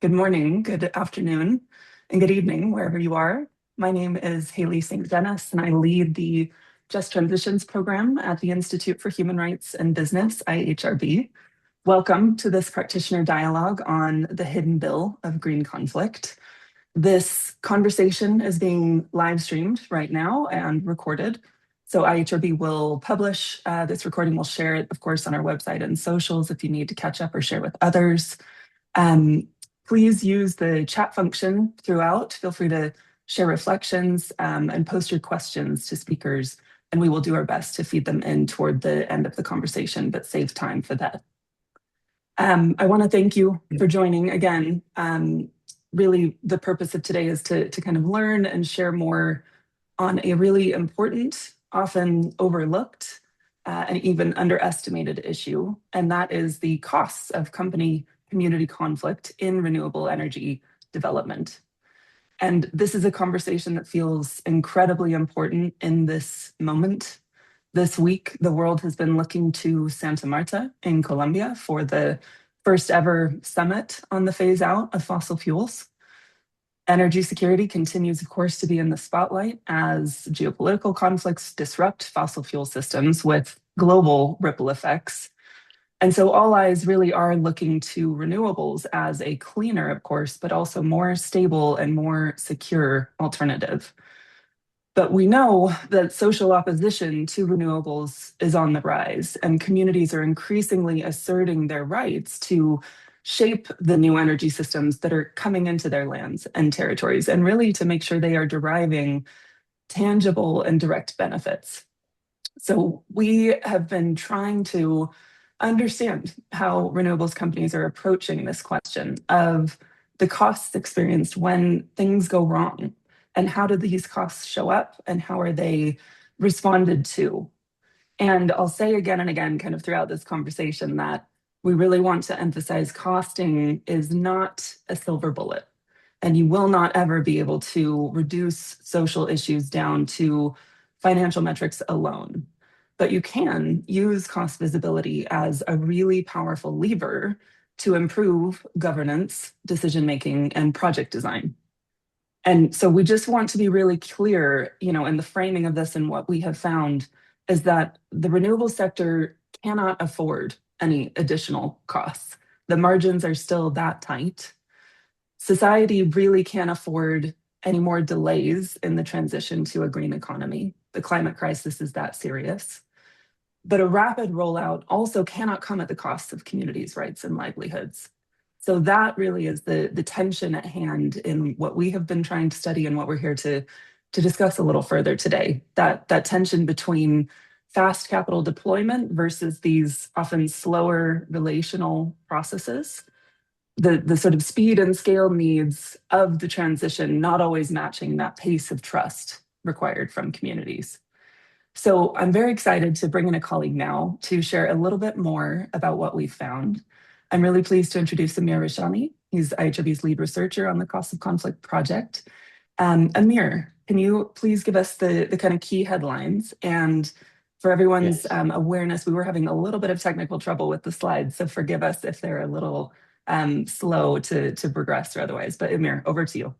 Good morning, good afternoon, and good evening, wherever you are. My name is Haley St. Dennis, and I lead the Just Transitions program at the Institute for Human Rights and Business, IHRB. Welcome to this practitioner dialogue on the hidden bill of green conflict. This conversation is being live streamed right now and recorded. So IHRB will publish this recording. We'll share it, of course, on our website and socials if you need to catch up or share with others. Please use the chat function throughout. Feel free to share reflections and post your questions to speakers, and we will do our best to feed them in toward the end of the conversation, but save time for that. I want to thank you for joining again. Really, the purpose of today is to kind of learn and share more on a really important, often overlooked, and even underestimated issue, and that is the costs of community conflict in renewable energy development. And this is a conversation that feels incredibly important in this moment. This week, the world has been looking to Santa Marta in Colombia for the first ever summit on the phase out of fossil fuels. Energy security continues, of course, to be in the spotlight as geopolitical conflicts disrupt fossil fuel systems with global ripple effects. And so all eyes really are looking to renewables as a cleaner, of course, but also more stable and more secure alternative. But we know that social opposition to renewables is on the rise, and communities are increasingly asserting their rights to shape the new energy systems that are coming into their lands and territories, and really to make sure they are deriving tangible and direct benefits. So we have been trying to understand how renewables companies are approaching this question of the costs experienced when things go wrong, and how do these costs show up, and how are they responded to? And I'll say again and again, kind of throughout this conversation, that we really want to emphasize costing is not a silver bullet, and you will not ever be able to reduce social issues down to financial metrics alone. But you can use cost visibility as a really powerful lever to improve governance, decision-making, and project design. And so we just want to be really clear, in the framing of this, and what we have found is that the renewable sector cannot afford any additional costs. The margins are still that tight. Society really can't afford any more delays in the transition to a green economy. The climate crisis is that serious. But a rapid rollout also cannot come at the cost of communities' rights and livelihoods. So that really is the tension at hand in what we have been trying to study and what we're here to discuss a little further today. That tension between fast capital deployment versus these often slower relational processes. The sort of speed and scale needs of the transition not always matching that pace of trust required from communities. So I'm very excited to bring in a colleague now to share a little bit more about what we've found. I'm really pleased to introduce Amir Rishani. He's IHRB's lead researcher on the Cost of Conflict project. Amir, can you please give us the kind of key headlines? And for everyone's awareness, we were having a little bit of technical trouble with the slides, so forgive us if they're a little slow to progress or otherwise. But Amir, over to you.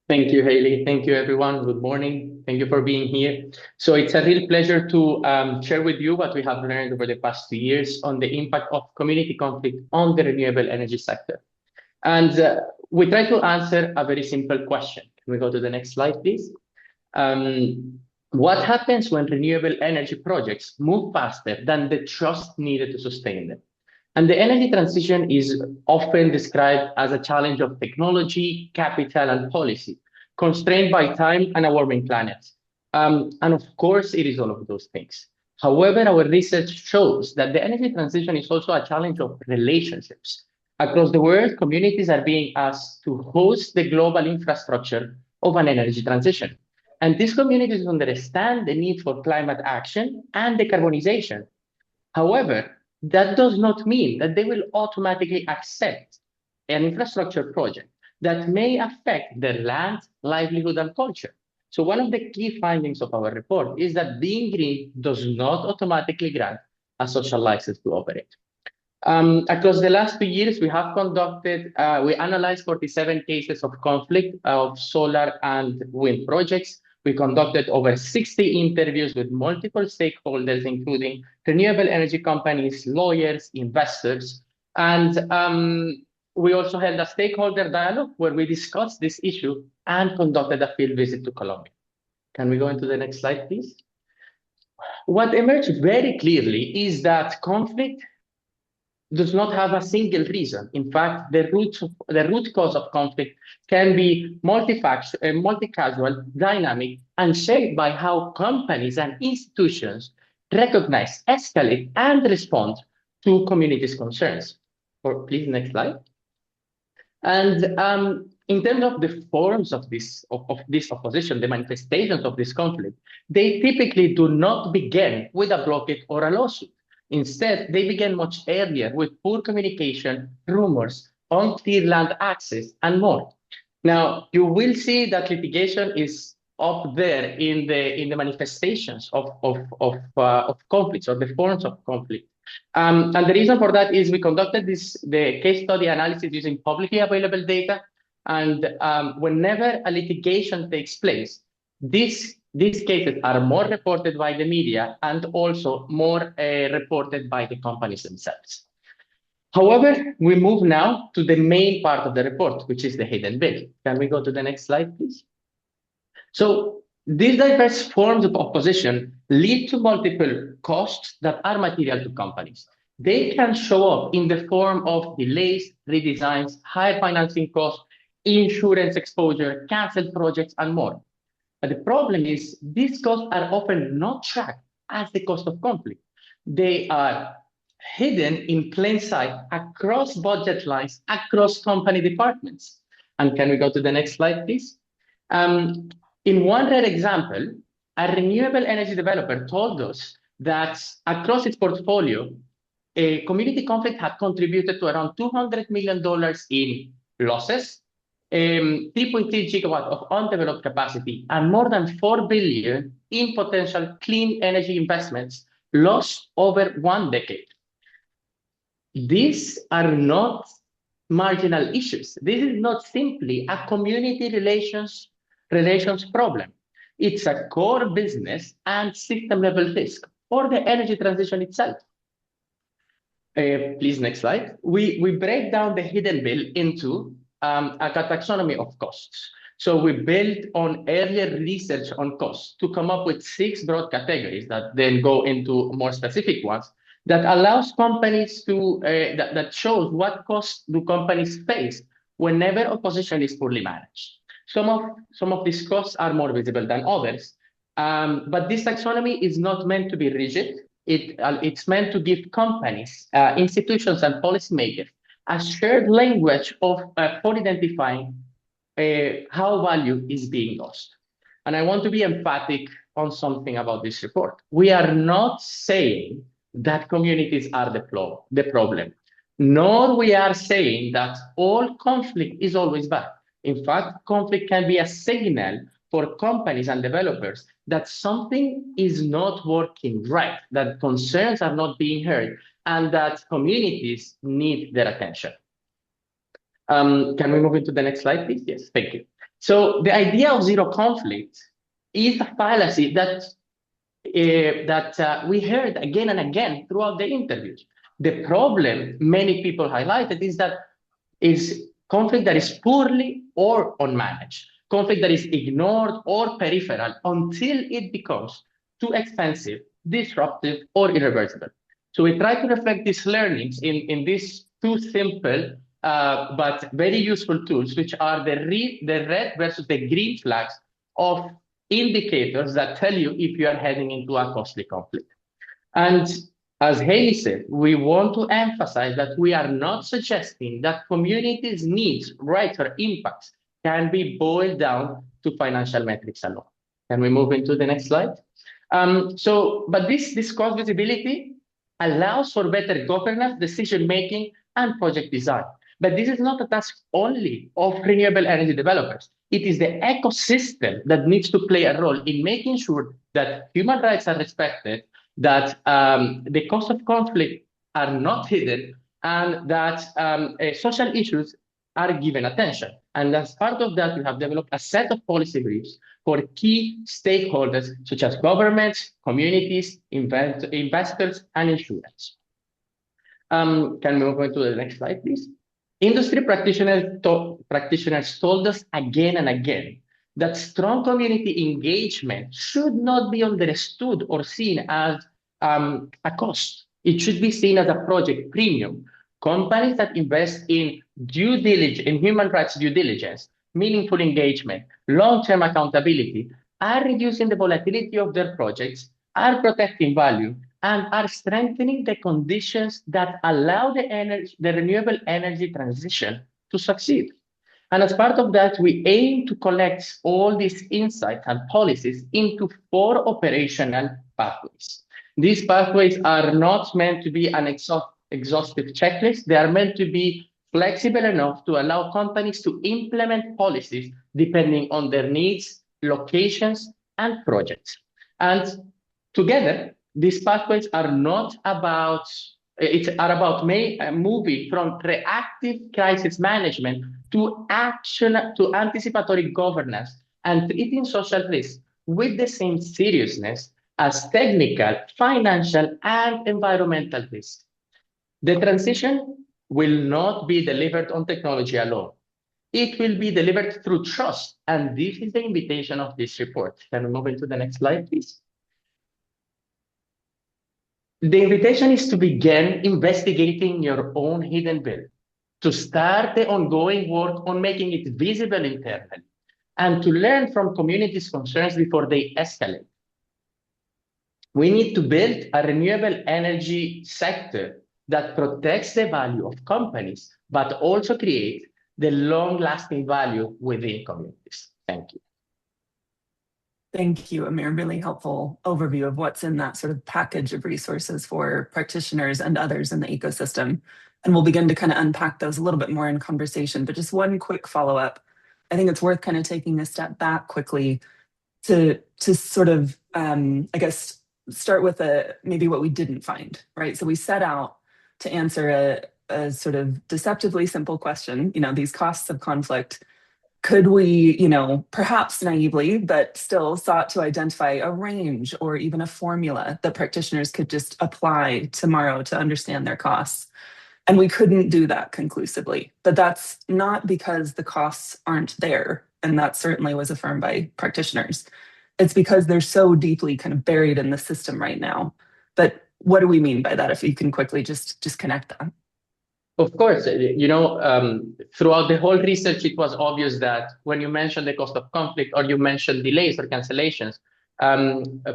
Thank you, Haley. Thank you, everyone. Good morning. Thank you for being here. So it's a real pleasure to share with you what we have learned over the past 2 years on the impact of community conflict on the renewable energy sector. And we try to answer a very simple question. Can we go to the next slide, please? What happens when renewable energy projects move faster than the trust needed to sustain them? And the energy transition is often described as a challenge of technology, capital, and policy, constrained by time and a warming planet. And of course, it is all of those things. However, our research shows that the energy transition is also a challenge of relationships. Across the world, communities are being asked to host the global infrastructure of an energy transition. And these communities understand the need for climate action and decarbonization. However, that does not mean that they will automatically accept an infrastructure project that may affect their land, livelihood, and culture. So one of the key findings of our report is that being green does not automatically grant a social license to operate. Across the last 2 years, we analyzed 47 cases of conflict of solar and wind projects. We conducted over 60 interviews with multiple stakeholders, including renewable energy companies, lawyers, investors. And we also held a stakeholder dialogue where we discussed this issue and conducted a field visit to Colombia. Can we go into the next slide, please? What emerged very clearly is that conflict does not have a single reason. In fact, the root cause of conflict can be multi-causal, dynamic, and shaped by how companies and institutions recognize, escalate, and respond to communities' concerns. Or please, next slide. And in terms of the forms of this opposition, the manifestations of this conflict, they typically do not begin with a blockade or a lawsuit. Instead, they begin much earlier with poor communication, rumors, unclear land access, and more. Now, you will see that litigation is up there in the manifestations of conflicts or the forms of conflict. And the reason for that is we conducted the case study analysis using publicly available data. And whenever a litigation takes place, these cases are more reported by the media and also more reported by the companies themselves. However, we move now to the main part of the report, which is the hidden bill. Can we go to the next slide, please? So these diverse forms of opposition lead to multiple costs that are material to companies. They can show up in the form of delays, redesigns, higher financing costs, insurance exposure, canceled projects, and more. But the problem is these costs are often not tracked as the cost of conflict. They are hidden in plain sight across budget lines, across company departments. And can we go to the next slide, please? In one rare example, a renewable energy developer told us that across its portfolio, a community conflict had contributed to around $200 million in losses, 3.3 gigawatts of undeveloped capacity, and more than 4 billion in potential clean energy investments lost over 1 decade. These are not marginal issues. This is not simply a community relations problem. It's a core business and system level risk for the energy transition itself. Please, next slide. We break down the hidden bill into a taxonomy of costs. So we built on earlier research on costs to come up with 6 broad categories that then go into more specific ones that allows companies to, that shows what costs do companies face whenever opposition is poorly managed. Some of these costs are more visible than others, but this taxonomy is not meant to be rigid. It's meant to give companies, institutions, and policymakers a shared language for identifying how value is being lost. And I want to be emphatic on something about this report. We are not saying that communities are the problem, nor we are saying that all conflict is always bad. In fact, conflict can be a signal for companies and developers that something is not working right, that concerns are not being heard, and that communities need their attention. Can we move into the next slide, please? Yes, thank you. So the idea of zero conflict is a fallacy that we heard again and again throughout the interviews. The problem many people highlighted is that is conflict that is poorly or unmanaged, conflict that is ignored or peripheral until it becomes too expensive, disruptive, or irreversible. So we try to reflect these learnings in these 2 simple but very useful tools, which are the red versus the green flags of indicators that tell you if you are heading into a costly conflict. And as Haley said, we want to emphasize that we are not suggesting that communities' needs, rights, or impacts can be boiled down to financial metrics alone. Can we move into the next slide? But this cost visibility allows for better governance, decision-making, and project design. But this is not a task only of renewable energy developers. It is the ecosystem that needs to play a role in making sure that human rights are respected, that the costs of conflict are not hidden, and that social issues are given attention. And as part of that, we have developed a set of policy briefs for key stakeholders, such as governments, communities, investors, and insurance. Can we move on to the next slide, please? Industry practitioners told us again and again that strong community engagement should not be understood or seen as a cost. It should be seen as a project premium. Companies that invest in due diligence, in human rights due diligence, meaningful engagement, long-term accountability, are reducing the volatility of their projects, are protecting value, and are strengthening the conditions that allow the renewable energy transition to succeed. And as part of that, we aim to collect all these insights and policies into 4 operational pathways. These pathways are not meant to be an exhaustive checklist. They are meant to be flexible enough to allow companies to implement policies depending on their needs, locations, and projects. And together, these pathways are not about moving from reactive crisis management to anticipatory governance and treating social risks with the same seriousness as technical, financial, and environmental risks. The transition will not be delivered on technology alone. It will be delivered through trust, and this is the invitation of this report. Can we move into the next slide, please? The invitation is to begin investigating your own hidden bill, to start the ongoing work on making it visible internally, and to learn from communities' concerns before they escalate. We need to build a renewable energy sector that protects the value of companies, but also create the long-lasting value within communities. Thank you. Thank you, Amir. Really helpful overview of what's in that sort of package of resources for practitioners and others in the ecosystem. And we'll begin to kind of unpack those a little bit more in conversation. But just one quick follow-up. I think it's worth kind of taking a step back quickly to sort of, I guess, start with maybe what we didn't find, right? So we set out to answer a sort of deceptively simple question, these costs of conflict. Could we, perhaps naively, but still sought to identify a range or even a formula that practitioners could just apply tomorrow to understand their costs? And we couldn't do that conclusively. But that's not because the costs aren't there. And that certainly was affirmed by practitioners. It's because they're so deeply kind of buried in the system right now. But what do we mean by that? If you can quickly just connect that. Of course, throughout the whole research, it was obvious that when you mention the cost of conflict or you mention delays or cancellations,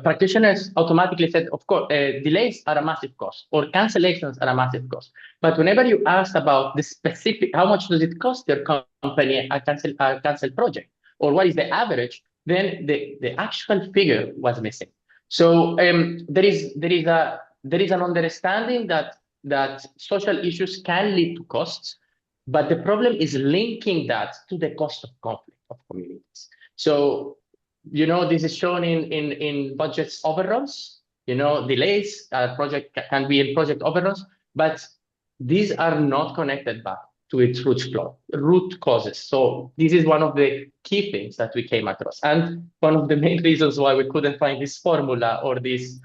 practitioners automatically said, of course, delays are a massive cost or cancellations are a massive cost. But whenever you ask about the specific, how much does it cost your company a cancel project, or what is the average, then the actual figure was missing. So there is an understanding that social issues can lead to costs, but the problem is linking that to the cost of conflict of communities. So, this is shown in budgets overruns, delays, project can be in project overruns, but these are not connected back to its root causes. So this is one of the key things that we came across. And one of the main reasons why we couldn't find this formula or this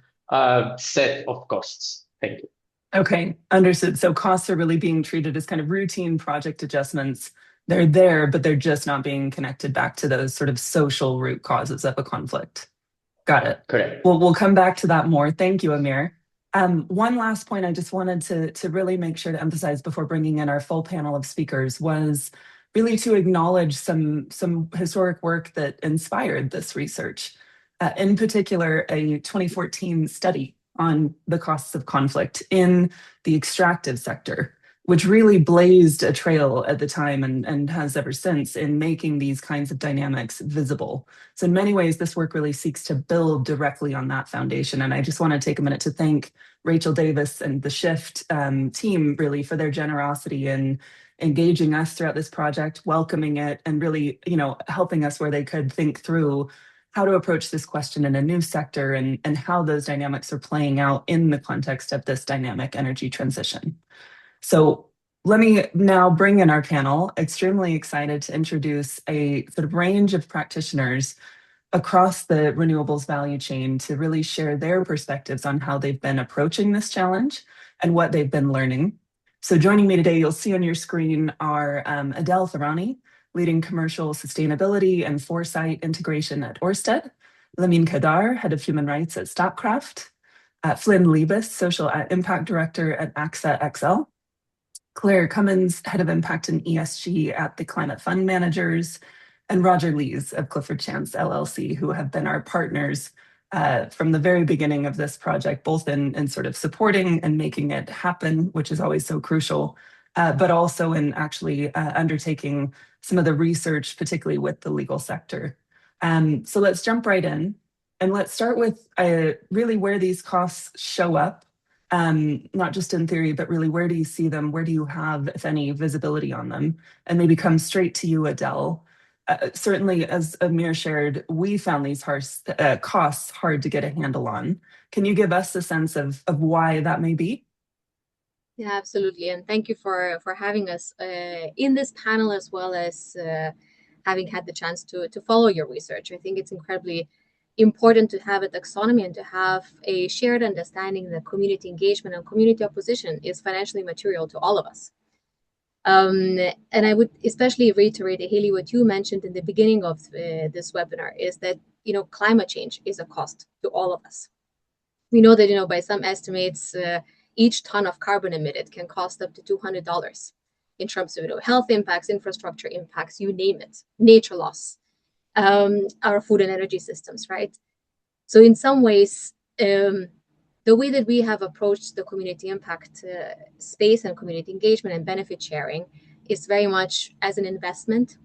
set of costs. Thank you. Okay, understood. So costs are really being treated as kind of routine project adjustments. They're there, but they're just not being connected back to those sort of social root causes of a conflict. Got it. Correct. Well, we'll come back to that more. Thank you, Amir. One last point I just wanted to really make sure to emphasize before bringing in our full panel of speakers was really to acknowledge some historic work that inspired this research. In particular, a 2014 study on the costs of conflict in the extractive sector, which really blazed a trail at the time and has ever since in making these kinds of dynamics visible. So in many ways, this work really seeks to build directly on that foundation. And I just want to take a minute to thank Rachel Davis and the Shift team really for their generosity in engaging us throughout this project, welcoming it, and really, helping us where they could think through how to approach this question in a new sector and how those dynamics are playing out in the context of this dynamic energy transition. So let me now bring in our panel. Extremely excited to introduce a sort of range of practitioners across the renewables value chain to really share their perspectives on how they've been approaching this challenge and what they've been learning. So joining me today, you'll see on your screen are Adele Tharani, leading commercial sustainability and foresight integration at Ørsted, Lamine Kadar, head of human rights at Statkraft, Flynn Liebes, social impact director at AXA XL, Claire Cummins, head of impact and ESG at the Climate Fund Managers, and Roger Lees of Clifford Chance LLC, who have been our partners from the very beginning of this project, both in sort of supporting and making it happen, which is always so crucial, but also in actually undertaking some of the research, particularly with the legal sector. So let's jump right in. And let's start with really where these costs show up, not just in theory, but really where do you see them? Where do you have, if any, visibility on them? And maybe come straight to you, Adele. Certainly, as Amir shared, we found these costs hard to get a handle on. Can you give us a sense of why that may be? Yeah, absolutely. And thank you for having us in this panel, as well as having had the chance to follow your research. I think it's incredibly important to have a taxonomy and to have a shared understanding that community engagement and community opposition is financially material to all of us. And I would especially reiterate, Haley, what you mentioned in the beginning of this webinar is that, climate change is a cost to all of us. We know that, by some estimates, each ton of carbon emitted can cost up to $200 in terms of, health impacts, infrastructure impacts, you name it, nature loss, our food and energy systems, right? So in some ways, the way that we have approached the community impact space and community engagement and benefit sharing is very much as an investment.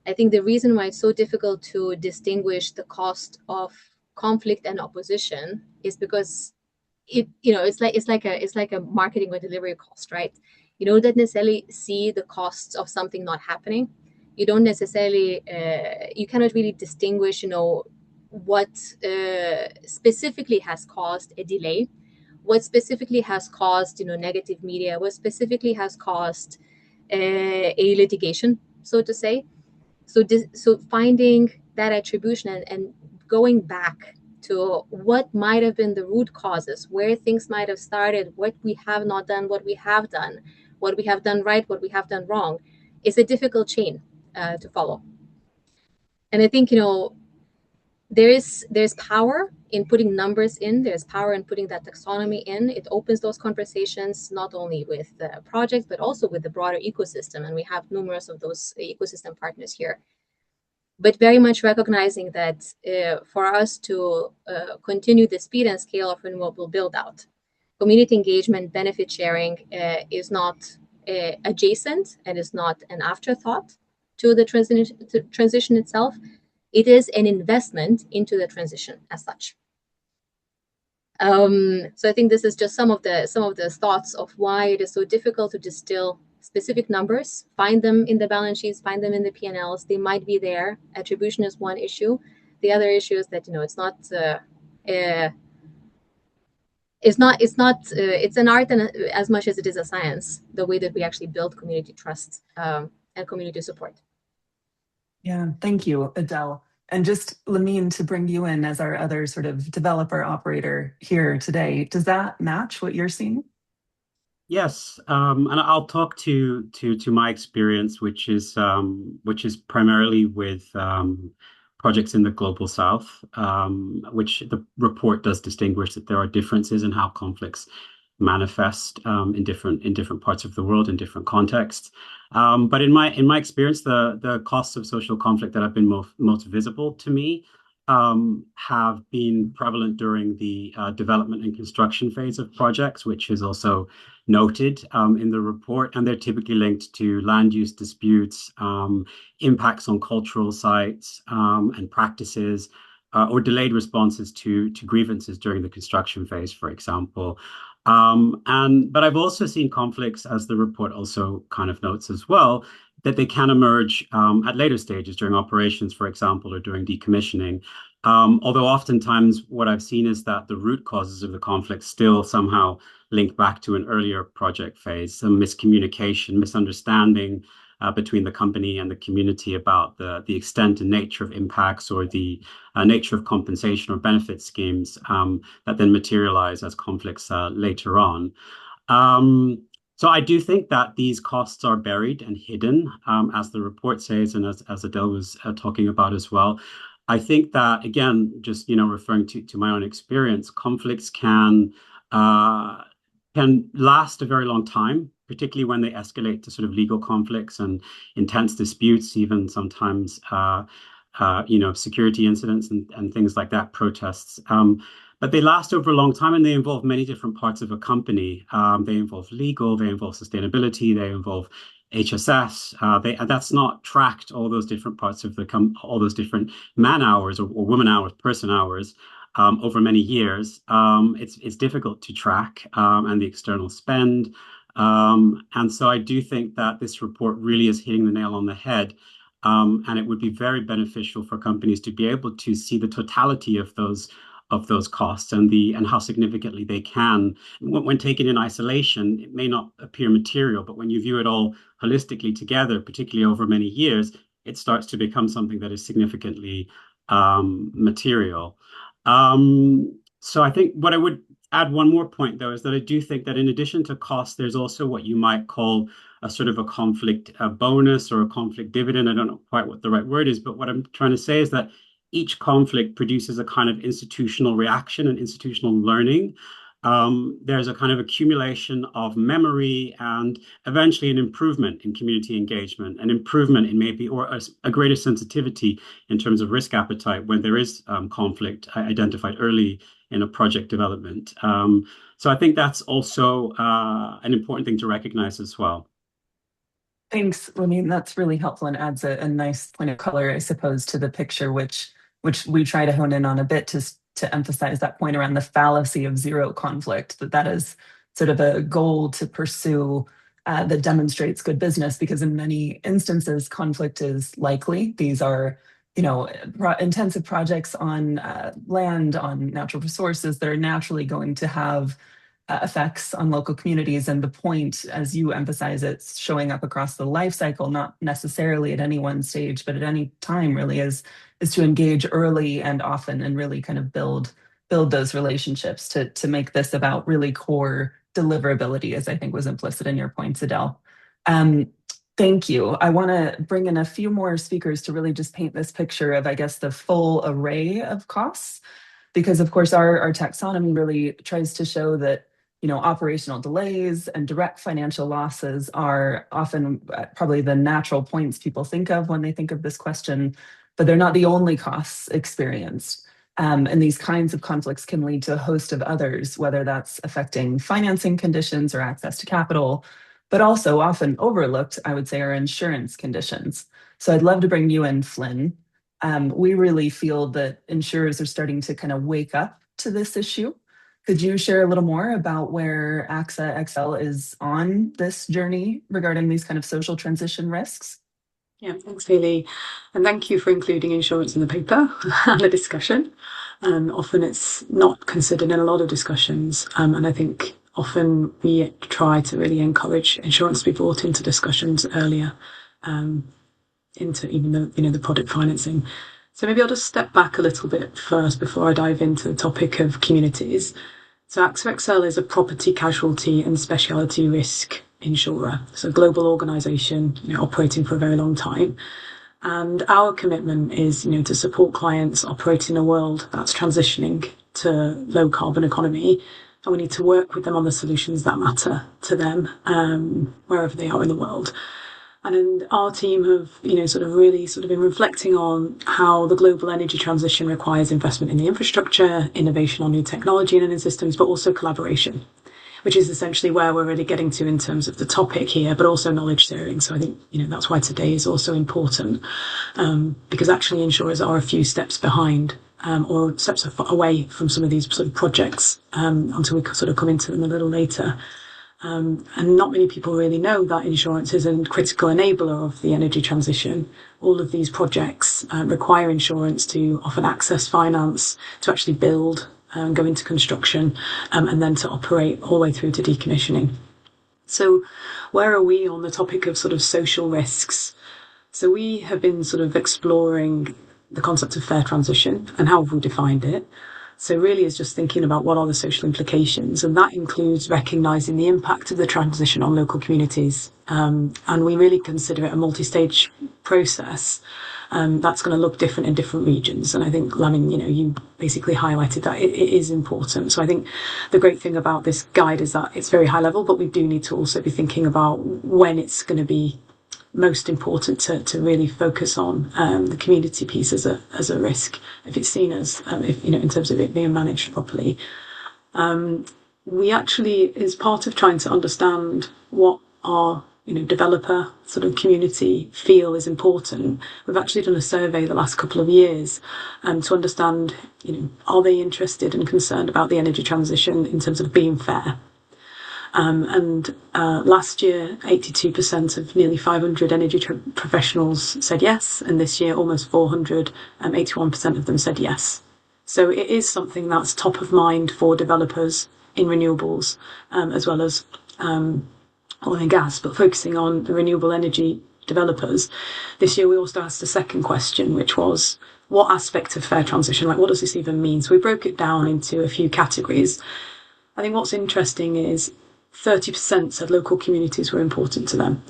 I think the reason why it's so difficult to distinguish the cost of conflict and opposition is because it's like a marketing or delivery cost, right? You don't necessarily see the costs of something not happening. You don't necessarily you cannot really distinguish, what specifically has caused a delay, what specifically has caused, negative media, what specifically has caused a litigation, so to say. So finding that attribution and going back to what might have been the root causes, where things might have started, what we have not done, what we have done, what we have done right, what we have done wrong, is a difficult chain to follow. And I think, there's power in putting numbers in. There's power in putting that taxonomy in. It opens those conversations not only with the project, but also with the broader ecosystem. And we have numerous of those ecosystem partners here. But very much recognizing that for us to continue the speed and scale of renewable build out, community engagement, benefit sharing is not adjacent and is not an afterthought to the transition itself. It is an investment into the transition as such. So I think this is just some of the thoughts of why it is so difficult to distill specific numbers, find them in the balance sheets, find them in the P&Ls. They might be there. Attribution is one issue. The other issue is that it's an art and as much as it is a science, the way that we actually build community trust and community support. Yeah, thank you, Adele. And just Lamine, to bring you in as our other sort of developer operator here today, does that match what you're seeing? Yes, and I'll talk to my experience, which is primarily with projects in the global south, which the report does distinguish that there are differences in how conflicts manifest in different parts of the world in different contexts. But in my experience, the costs of social conflict that have been most visible to me have been prevalent during the development and construction phase of projects, which is also noted in the report, and they're typically linked to land use disputes, impacts on cultural sites and practices, or delayed responses to grievances during the construction phase, for example. But I've also seen conflicts, as the report also kind of notes as well, that they can emerge at later stages during operations, for example, or during decommissioning. Although oftentimes what I've seen is that the root causes of the conflict still somehow link back to an earlier project phase, some miscommunication, misunderstanding between the company and the community about the extent and nature of impacts or the nature of compensation or benefit schemes that then materialize as conflicts later on. So I do think that these costs are buried and hidden, as the report says, and as Adele was talking about as well. I think that, again, just referring to my own experience, conflicts can last a very long time, particularly when they escalate to sort of legal conflicts and intense disputes, even sometimes security incidents and things like that, protests. But they last over a long time, and they involve many different parts of a company. They involve legal, they involve sustainability, they involve HSS. That's not tracked, all those different parts of all those different man hours or woman hours, person hours over many years. It's difficult to track, and the external spend. And so I do think that this report really is hitting the nail on the head. And it would be very beneficial for companies to be able to see the totality of those costs and how significantly they can. When taken in isolation, it may not appear material, but when you view it all holistically together, particularly over many years, it starts to become something that is significantly material. So I think what I would add one more point, though, is that I do think that in addition to cost, there's also what you might call a sort of a conflict bonus or a conflict dividend. I don't know quite what the right word is, but what I'm trying to say is that each conflict produces a kind of institutional reaction and institutional learning. There's a kind of accumulation of memory and eventually an improvement in community engagement, an improvement in maybe or a greater sensitivity in terms of risk appetite when there is conflict identified early in a project development. So I think that's also an important thing to recognize as well. Thanks. I mean, that's really helpful and adds a nice point of color, I suppose, to the picture, which we try to hone in on a bit to emphasize that point around the fallacy of zero conflict, that is sort of a goal to pursue that demonstrates good business, because in many instances, conflict is likely. These are, intensive projects on land, on natural resources that are naturally going to have effects on local communities. And the point, as you emphasize, it's showing up across the life cycle, not necessarily at any one stage, but at any time, really, is to engage early and often and really kind of build those relationships to make this about really core deliverability, as I think was implicit in your points, Adele. Thank you. I want to bring in a few more speakers to really just paint this picture of, I guess, the full array of costs, because of course our taxonomy really tries to show that operational delays and direct financial losses are often probably the natural points people think of when they think of this question, but they're not the only costs experienced. And these kinds of conflicts can lead to a host of others, whether that's affecting financing conditions or access to capital, but also often overlooked, I would say, are insurance conditions. So I'd love to bring you in, Flynn. We really feel that insurers are starting to kind of wake up to this issue. Could you share a little more about where AXA XL is on this journey regarding these kind of social transition risks? Yeah, thanks, Hayley. And thank you for including insurance in the paper and the discussion. Often it's not considered in a lot of discussions. And I think often we try to really encourage insurance to be brought into discussions earlier, into even the project financing. So maybe I'll just step back a little bit first before I dive into the topic of communities. So AXA XL is a property, casualty and specialty risk insurer. So a global organisation, operating for a very long time. And our commitment is, to support clients operate in a world that's transitioning to low carbon economy. And we need to work with them on the solutions that matter to them, wherever they are in the world. And our team have, really been reflecting on how the global energy transition requires investment in the infrastructure, innovation on new technology and in systems, but also collaboration, which is essentially where we're really getting to in terms of the topic here, but also knowledge sharing. So I think, that's why today is also important, because actually insurers are a few steps behind, or steps away from some of these sort of projects, until we sort of come into them a little later. And not many people really know that insurance is a critical enabler of the energy transition. All of these projects require insurance to often access finance, to actually build, go into construction, and then to operate all the way through to decommissioning. So where are we on the topic of sort of social risks? So we have been sort of exploring the concept of fair transition and how have we defined it. So really is just thinking about what are the social implications, and that includes recognising the impact of the transition on local communities. And we really consider it a multi-stage process that's going to look different in different regions. And I think, Lamin, you basically highlighted that it is important. So I think the great thing about this guide is that it's very high level, but we do need to also be thinking about when it's going to be most important to really focus on the community piece as a risk, if it's seen as in terms of it being managed properly. We actually, as part of trying to understand what our developer sort of community feel is important, we've actually done a survey the last couple of years to understand are they interested and concerned about the energy transition in terms of being fair. And last year, 82% of nearly 500 energy professionals said yes, and this year almost 400, 81% of them said yes. So it is something that's top of mind for developers in renewables, as well as oil and gas, but focusing on the renewable energy developers. This year we also asked a second question, which was, what aspect of fair transition, like what does this even mean? So we broke it down into a few categories. I think what's interesting is 30% said local communities were important to them.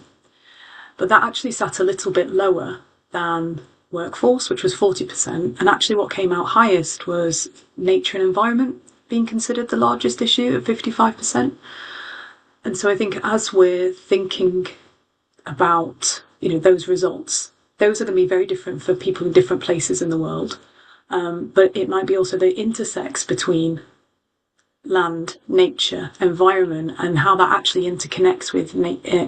But that actually sat a little bit lower than workforce, which was 40%. And actually what came out highest was nature and environment being considered the largest issue at 55%. And so I think as we're thinking about, those results, those are going to be very different for people in different places in the world. But it might be also the intersects between land, nature, environment, and how that actually interconnects with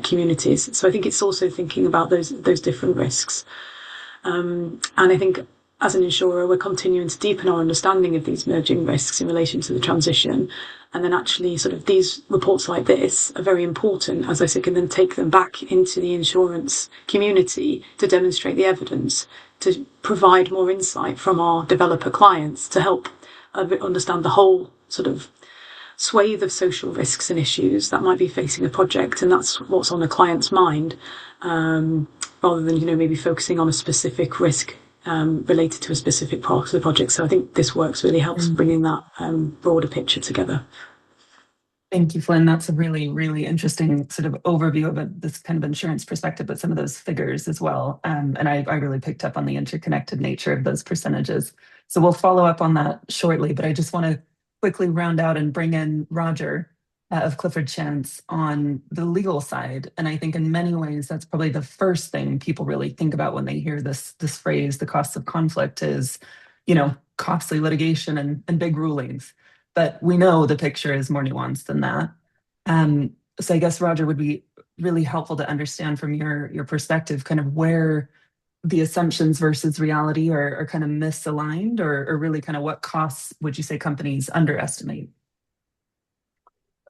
communities. So I think it's also thinking about those different risks. And I think as an insurer, we're continuing to deepen our understanding of these emerging risks in relation to the transition. And then actually sort of these reports like this are very important, as I say, can then take them back into the insurance community to demonstrate the evidence, to provide more insight from our developer clients to help understand the whole sort of swathe of social risks and issues that might be facing a project, and that's what's on the client's mind, rather than maybe focusing on a specific risk related to a specific part of the project. So I think this works really helps bringing that broader picture together. Thank you, Flynn. That's a really, really interesting sort of overview of this kind of insurance perspective, but some of those figures as well. And I really picked up on the interconnected nature of those percentages. So we'll follow up on that shortly, but I just want to quickly round out and bring in Roger of Clifford Chance on the legal side. And I think in many ways, that's probably the first thing people really think about when they hear this phrase, the costs of conflict, is, costly litigation and big rulings. But we know the picture is more nuanced than that. So I guess, Roger, would be really helpful to understand from your perspective kind of where the assumptions versus reality are kind of misaligned, or really kind of what costs would you say companies underestimate?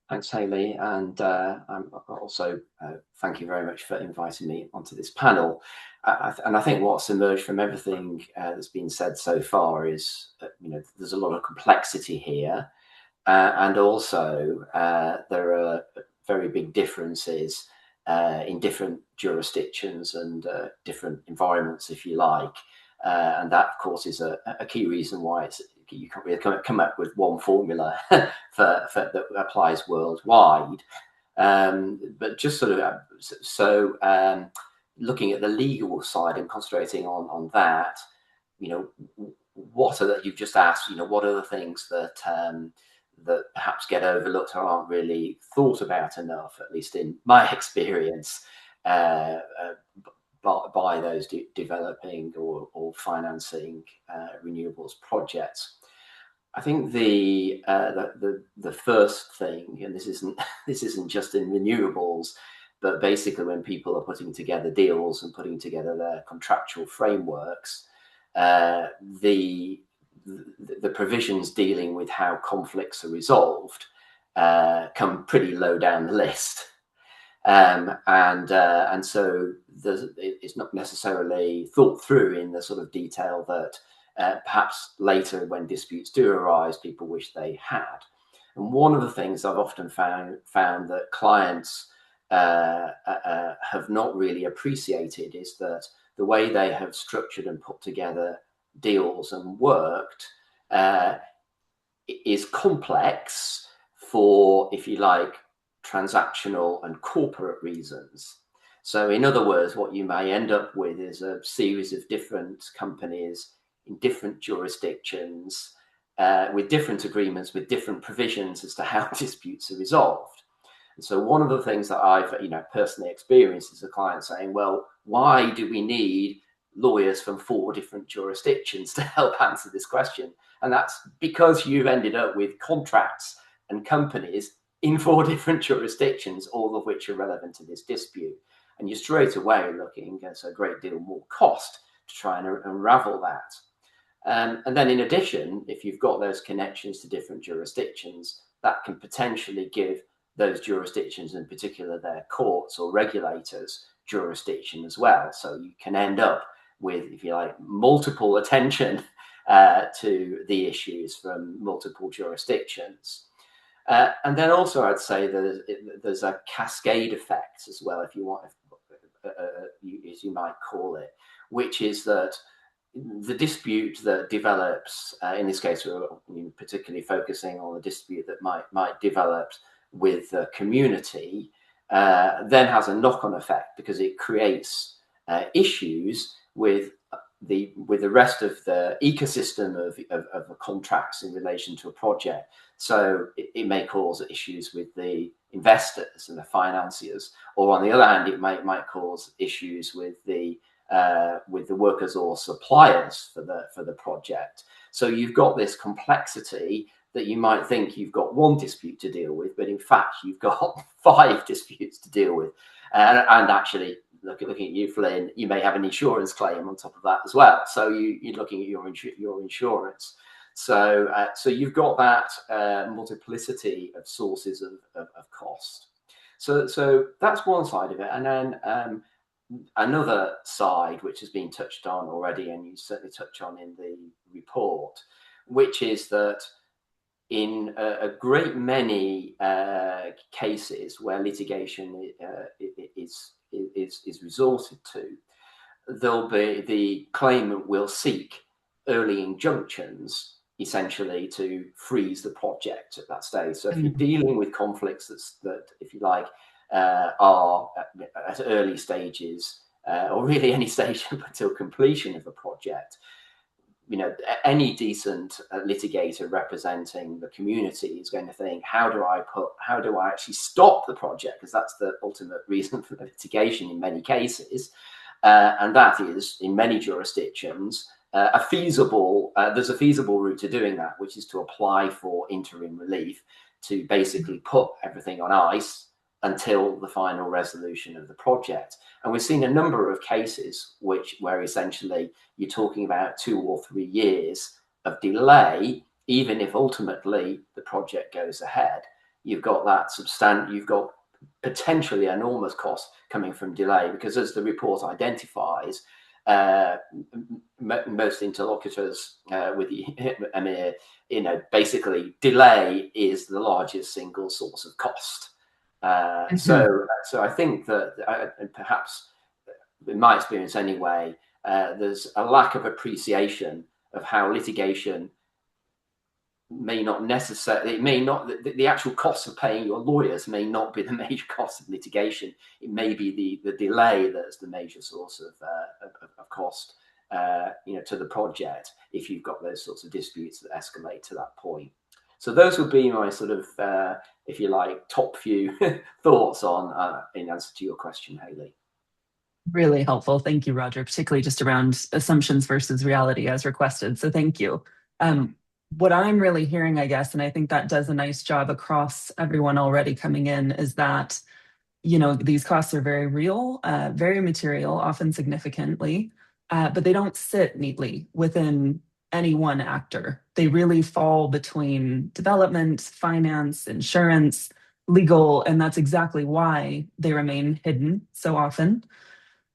Thanks, Hayley, and I'm also thank you very much for inviting me onto this panel. And I think what's emerged from everything that's been said so far is that there's a lot of complexity here, and also there are very big differences in different jurisdictions and different environments, if you like, and that, of course, is a key reason why you can't really come up with one formula for that applies worldwide. But just sort of looking at the legal side and concentrating on that, what are that you've just asked? What are the things that that perhaps get overlooked or aren't really thought about enough, at least in my experience, by those developing or financing renewables projects. I think the first thing, and this isn't just in renewables, but basically when people are putting together deals and putting together their contractual frameworks, the provisions dealing with how conflicts are resolved come pretty low down the list. And so it's not necessarily thought through in the sort of detail that perhaps later, when disputes do arise, people wish they had. And one of the things I've often found that clients have not really appreciated is that the way they have structured and put together deals and worked is complex for, if you like, transactional and corporate reasons. So in other words, what you may end up with is a series of different companies in different jurisdictions with different agreements, with different provisions as to how disputes are resolved. And so one of the things that I've personally experienced is a client saying, well, why do we need lawyers from 4 different jurisdictions to help answer this question? And that's because you've ended up with contracts and companies in 4 different jurisdictions, all of which are relevant to this dispute. And you're straight away looking at a great deal more cost to try and unravel that. And then in addition, if you've got those connections to different jurisdictions, that can potentially give those jurisdictions, in particular their courts or regulators, jurisdiction as well. So you can end up with, if you like, multiple attention to the issues from multiple jurisdictions. And then also I'd say there's a cascade effect as well, if you want, as you might call it, which is that the dispute that develops, in this case, we're particularly focusing on the dispute that might develop with the community, then has a knock-on effect because it creates issues with the rest of the ecosystem of contracts in relation to a project. So it may cause issues with the investors and the financiers, or on the other hand, it might cause issues with the workers or suppliers for the project. So you've got this complexity that you might think you've got one dispute to deal with, but in fact you've got 5 disputes to deal with, and actually. Looking at you, Flynn, you may have an insurance claim on top of that as well. So you're looking at your insurance. So you've got that multiplicity of sources of cost. So that's one side of it. And then another side, which has been touched on already, and you certainly touch on in the report, which is that in a great many cases where litigation is resorted to, the claimant will seek early injunctions, essentially to freeze the project at that stage. So if you're dealing with conflicts that if you like, are at early stages, or really any stage up until completion of a project, any decent litigator representing the community is going to think, how do I actually stop the project? Because that's the ultimate reason for the litigation in many cases. And that is, in many jurisdictions, there's a feasible route to doing that, which is to apply for interim relief to basically put everything on ice until the final resolution of the project. And we've seen a number of cases where essentially you're talking about 2 or 3 years of delay, even if ultimately the project goes ahead. You've got potentially enormous costs coming from delay, because as the report identifies, most interlocutors with the Emir, basically delay is the largest single source of cost. So I think that, and perhaps in my experience anyway, there's a lack of appreciation of how litigation may not necessarily, the actual cost of paying your lawyers may not be the major cost of litigation. It may be the delay that's the major source of cost, to the project, if you've got those sorts of disputes that escalate to that point. So those would be my sort of, if you like, top few thoughts on in answer to your question, Hayley. Really helpful. Thank you, Roger, particularly just around assumptions versus reality as requested. So thank you. What I'm really hearing, I guess, and I think that does a nice job across everyone already coming in, is that, these costs are very real, very material, often significantly, but they don't sit neatly within any one actor. They really fall between development, finance, insurance, legal, and that's exactly why they remain hidden so often.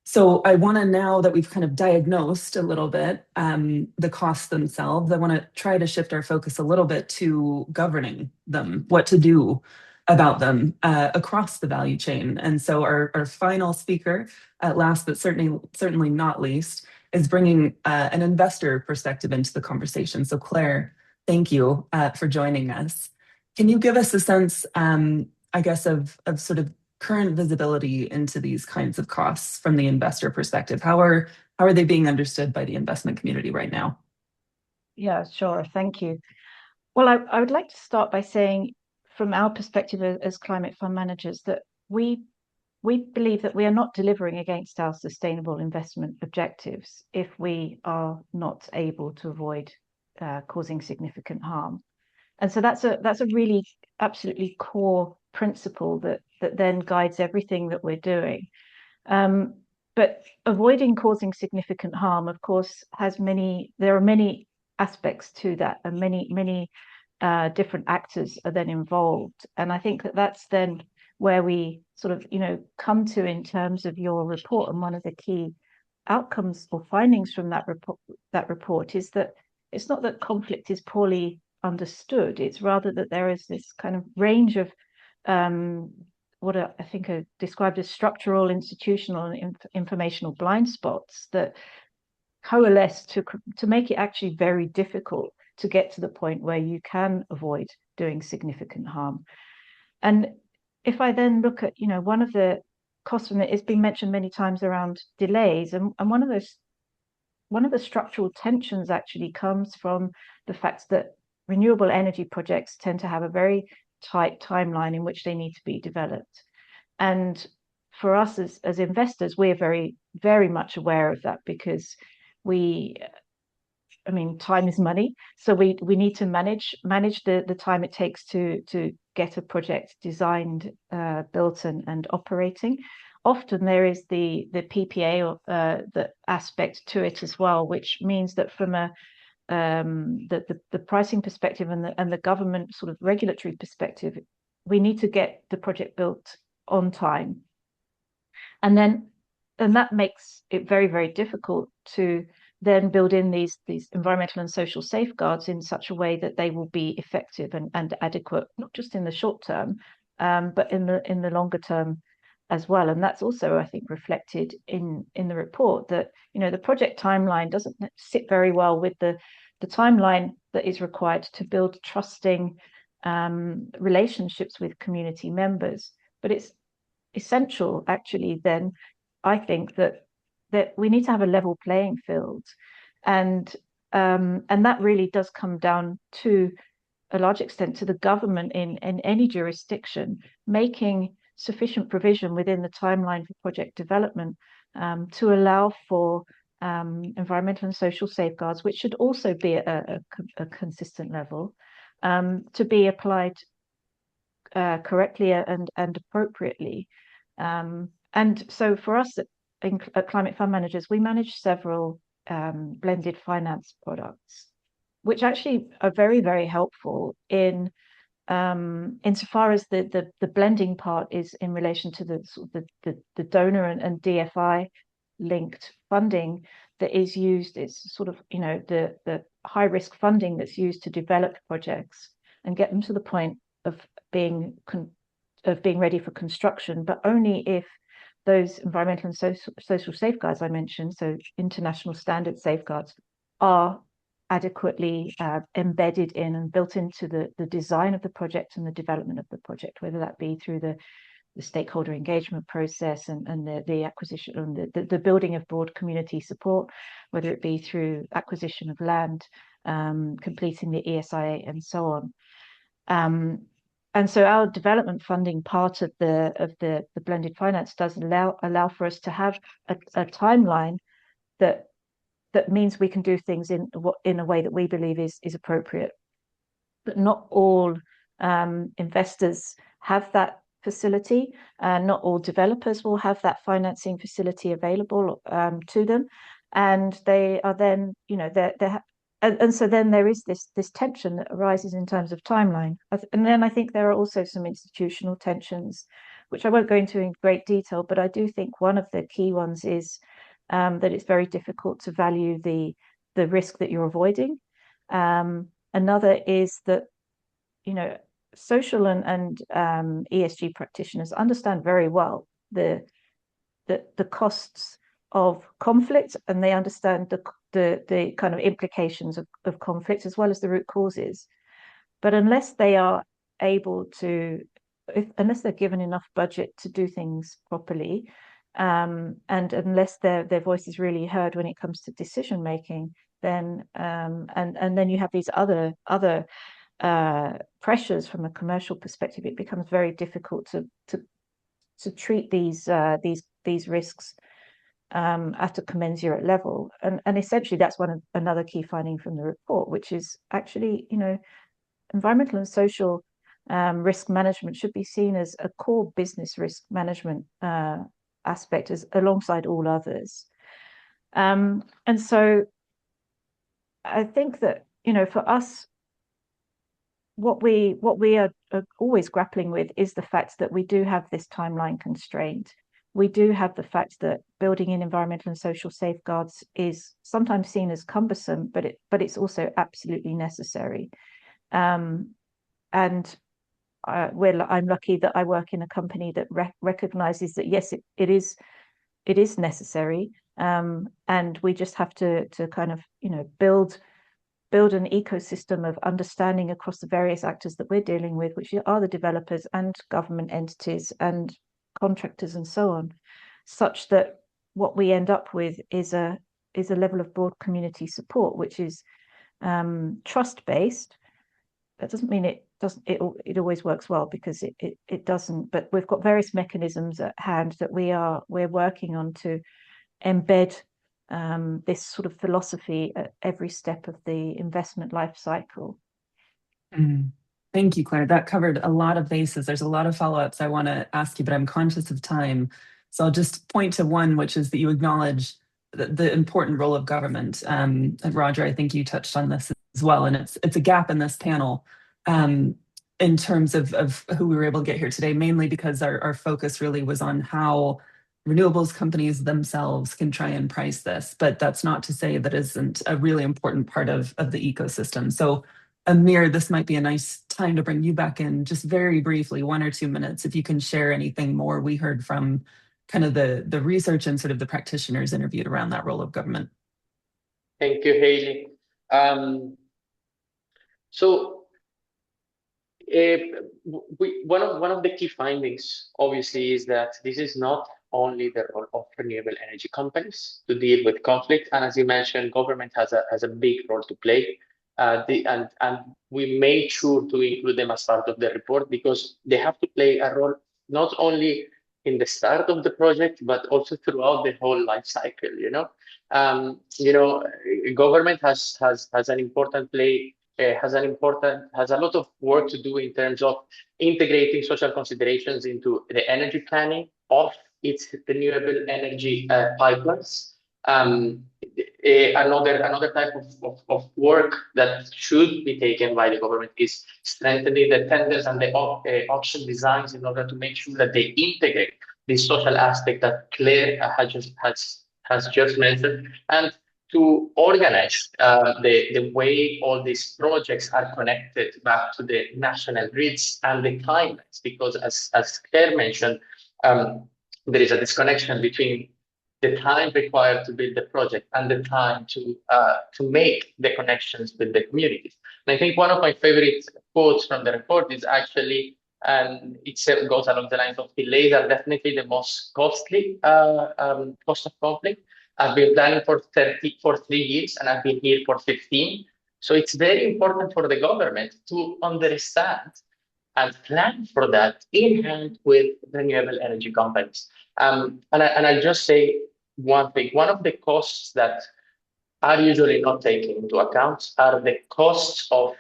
So I want to, now that we've kind of diagnosed a little bit the costs themselves, I want to try to shift our focus a little bit to governing them, what to do about them across the value chain. And so our final speaker, at last but certainly not least, is bringing an investor perspective into the conversation. So Claire, thank you for joining us. Can you give us a sense, I guess, of sort of current visibility into these kinds of costs from the investor perspective? How are they being understood by the investment community right now? Yeah, sure. Thank you. Well, I would like to start by saying, from our perspective as climate fund managers, that we believe that we are not delivering against our sustainable investment objectives if we are not able to avoid causing significant harm. And so that's a really absolutely core principle that then guides everything that we're doing. But avoiding causing significant harm, of course, there are many aspects to that, and many different actors are then involved. And I think that's then where we sort of, come to in terms of your report. And one of the key outcomes or findings from that report is that it's not that conflict is poorly understood. It's rather that there is this kind of range of what I think are described as structural, institutional, and informational blind spots that coalesce to make it actually very difficult to get to the point where you can avoid doing significant harm. And if I then look at, one of the costs from it, it's been mentioned many times around delays, and one of the structural tensions actually comes from the fact that renewable energy projects tend to have a very tight timeline in which they need to be developed. And for us as investors, we're very, very much aware of that, because time is money. So we need to manage the time it takes to get a project designed, built and operating. Often there is the PPA or the aspect to it as well, which means that from the pricing perspective and the government sort of regulatory perspective, we need to get the project built on time. And that makes it very, very difficult to then build in these environmental and social safeguards in such a way that they will be effective and adequate, not just in the short term, but in the longer term as well. And that's also, I think, reflected in the report, that the project timeline doesn't sit very well with the timeline that is required to build trusting relationships with community members. But it's essential, actually, then, I think, that we need to have a level playing field, and that really does come down to a large extent to the government in any jurisdiction making sufficient provision within the timeline for project development to allow for environmental and social safeguards, which should also be at a consistent level, to be applied correctly and appropriately. And so for us at Climate Fund Managers, we manage several blended finance products, which actually are very, very helpful insofar as the blending part is in relation to the donor and DFI linked funding that is used. It's sort of the high risk funding that's used to develop projects and get them to the point of being ready for construction, but only if those environmental and social safeguards I mentioned, so international standard safeguards, are adequately embedded in and built into the design of the project and the development of the project, whether that be through the stakeholder engagement process and the acquisition and the building of broad community support, whether it be through acquisition of land, completing the ESIA and so on. And so our development funding part of the blended finance does allow for us to have a timeline that means we can do things in a way that we believe is appropriate. But not all investors have that facility, and not all developers will have that financing facility available to them, and they are then and so then there is this tension that arises in terms of timeline. And then I think there are also some institutional tensions, which I won't go into in great detail, but I do think one of the key ones is that it's very difficult to value the risk that you're avoiding. Another is that, social and ESG practitioners understand very well the costs of conflict, and they understand the kind of implications of conflict as well as the root causes. But unless they are able to, unless they're given enough budget to do things properly, and unless their voice is really heard when it comes to decision making, then and then you have these other pressures from a commercial perspective, it becomes very difficult to treat these risks at a commensurate level. And essentially that's another key finding from the report, which is actually, environmental and social risk management should be seen as a core business risk management aspect alongside all others. And so I think that, for us, what we are always grappling with is the fact that we do have this timeline constraint. We do have the fact that building in environmental and social safeguards is sometimes seen as cumbersome, but it's also absolutely necessary. And I'm lucky that I work in a company that recognizes that yes, it is necessary, and we just have to kind of build an ecosystem of understanding across the various actors that we're dealing with, which are the developers and government entities and contractors and so on, such that what we end up with is a level of broad community support, which is trust-based. That doesn't mean it always works well, because it doesn't, but we've got various mechanisms at hand that we're working on to embed this sort of philosophy at every step of the investment life cycle. Thank you, Claire. That covered a lot of bases. There's a lot of follow-ups I want to ask you, but I'm conscious of time. So I'll just point to one, which is that you acknowledge the important role of government. And Roger, I think you touched on this as well, and it's a gap in this panel in terms of who we were able to get here today, mainly because our focus really was on how renewables companies themselves can try and price this, but that's not to say that isn't a really important part of the ecosystem. So Amir, this might be a nice time to bring you back in, just very briefly, 1 or 2 minutes, if you can share anything more we heard from kind of the research and sort of the practitioners interviewed around that role of government. Thank you, Hayley. One of the key findings, obviously, is that this is not only the role of renewable energy companies to deal with conflict, and as you mentioned, government has a big role to play. And we made sure to include them as part of the report, because they have to play a role not only in the start of the project, but also throughout the whole life cycle. Government has an important play, has a lot of work to do in terms of integrating social considerations into the energy planning of its renewable energy pipelines. Another type of work that should be taken by the government is strengthening the tenders and the auction designs in order to make sure that they integrate the social aspect that Claire has just mentioned, and to organize the way all these projects are connected back to the national grids and the timelines, because as Claire mentioned, there is a disconnection between the time required to build the project and the time to make the connections with the communities. And I think one of my favorite quotes from the report is actually, and it goes along the lines of, delays are definitely the most costly cost of conflict. I've been planning for 3 years, and I've been here for 15. So it's very important for the government to understand and plan for that in hand with renewable energy companies. And I just say one thing. One of the costs that are usually not taken into account are the costs of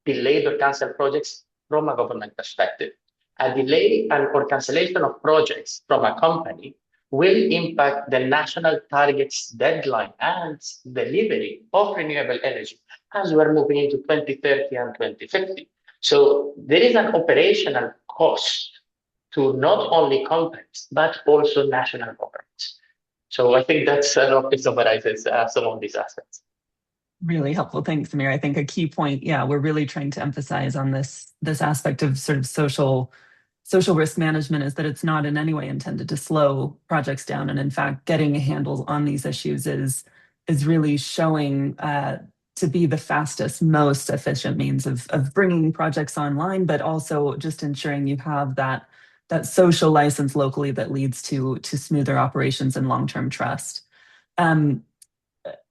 delayed or canceled projects from a government perspective. A delay or cancellation of projects from a company will impact the national targets deadline and delivery of renewable energy as we're moving into 2030 and 2050. So there is an operational cost to not only companies, but also national governments. So I think that's roughly summarizes some of these aspects. Really helpful. Thanks, Amir. I think a key point, yeah, we're really trying to emphasize on this aspect of sort of social risk management is that it's not in any way intended to slow projects down. And in fact, getting a handle on these issues is really showing to be the fastest, most efficient means of bringing projects online, but also just ensuring you have that social license locally that leads to smoother operations and long-term trust.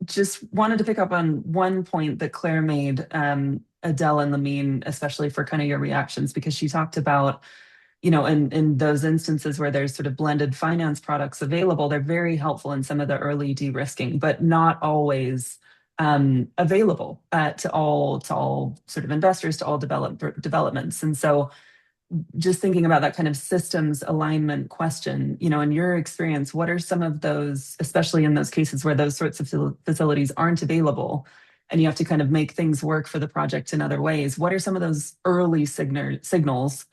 Just wanted to pick up on one point that Claire made, Adele and Lamine, especially for kind of your reactions, because she talked about, in those instances where there's sort of blended finance products available, they're very helpful in some of the early de-risking, but not always available to all sort of investors, to all developments. And so just thinking about that kind of systems alignment question, in your experience, what are some of those, especially in those cases where those sorts of facilities aren't available and you have to kind of make things work for the project in other ways? What are some of those early signals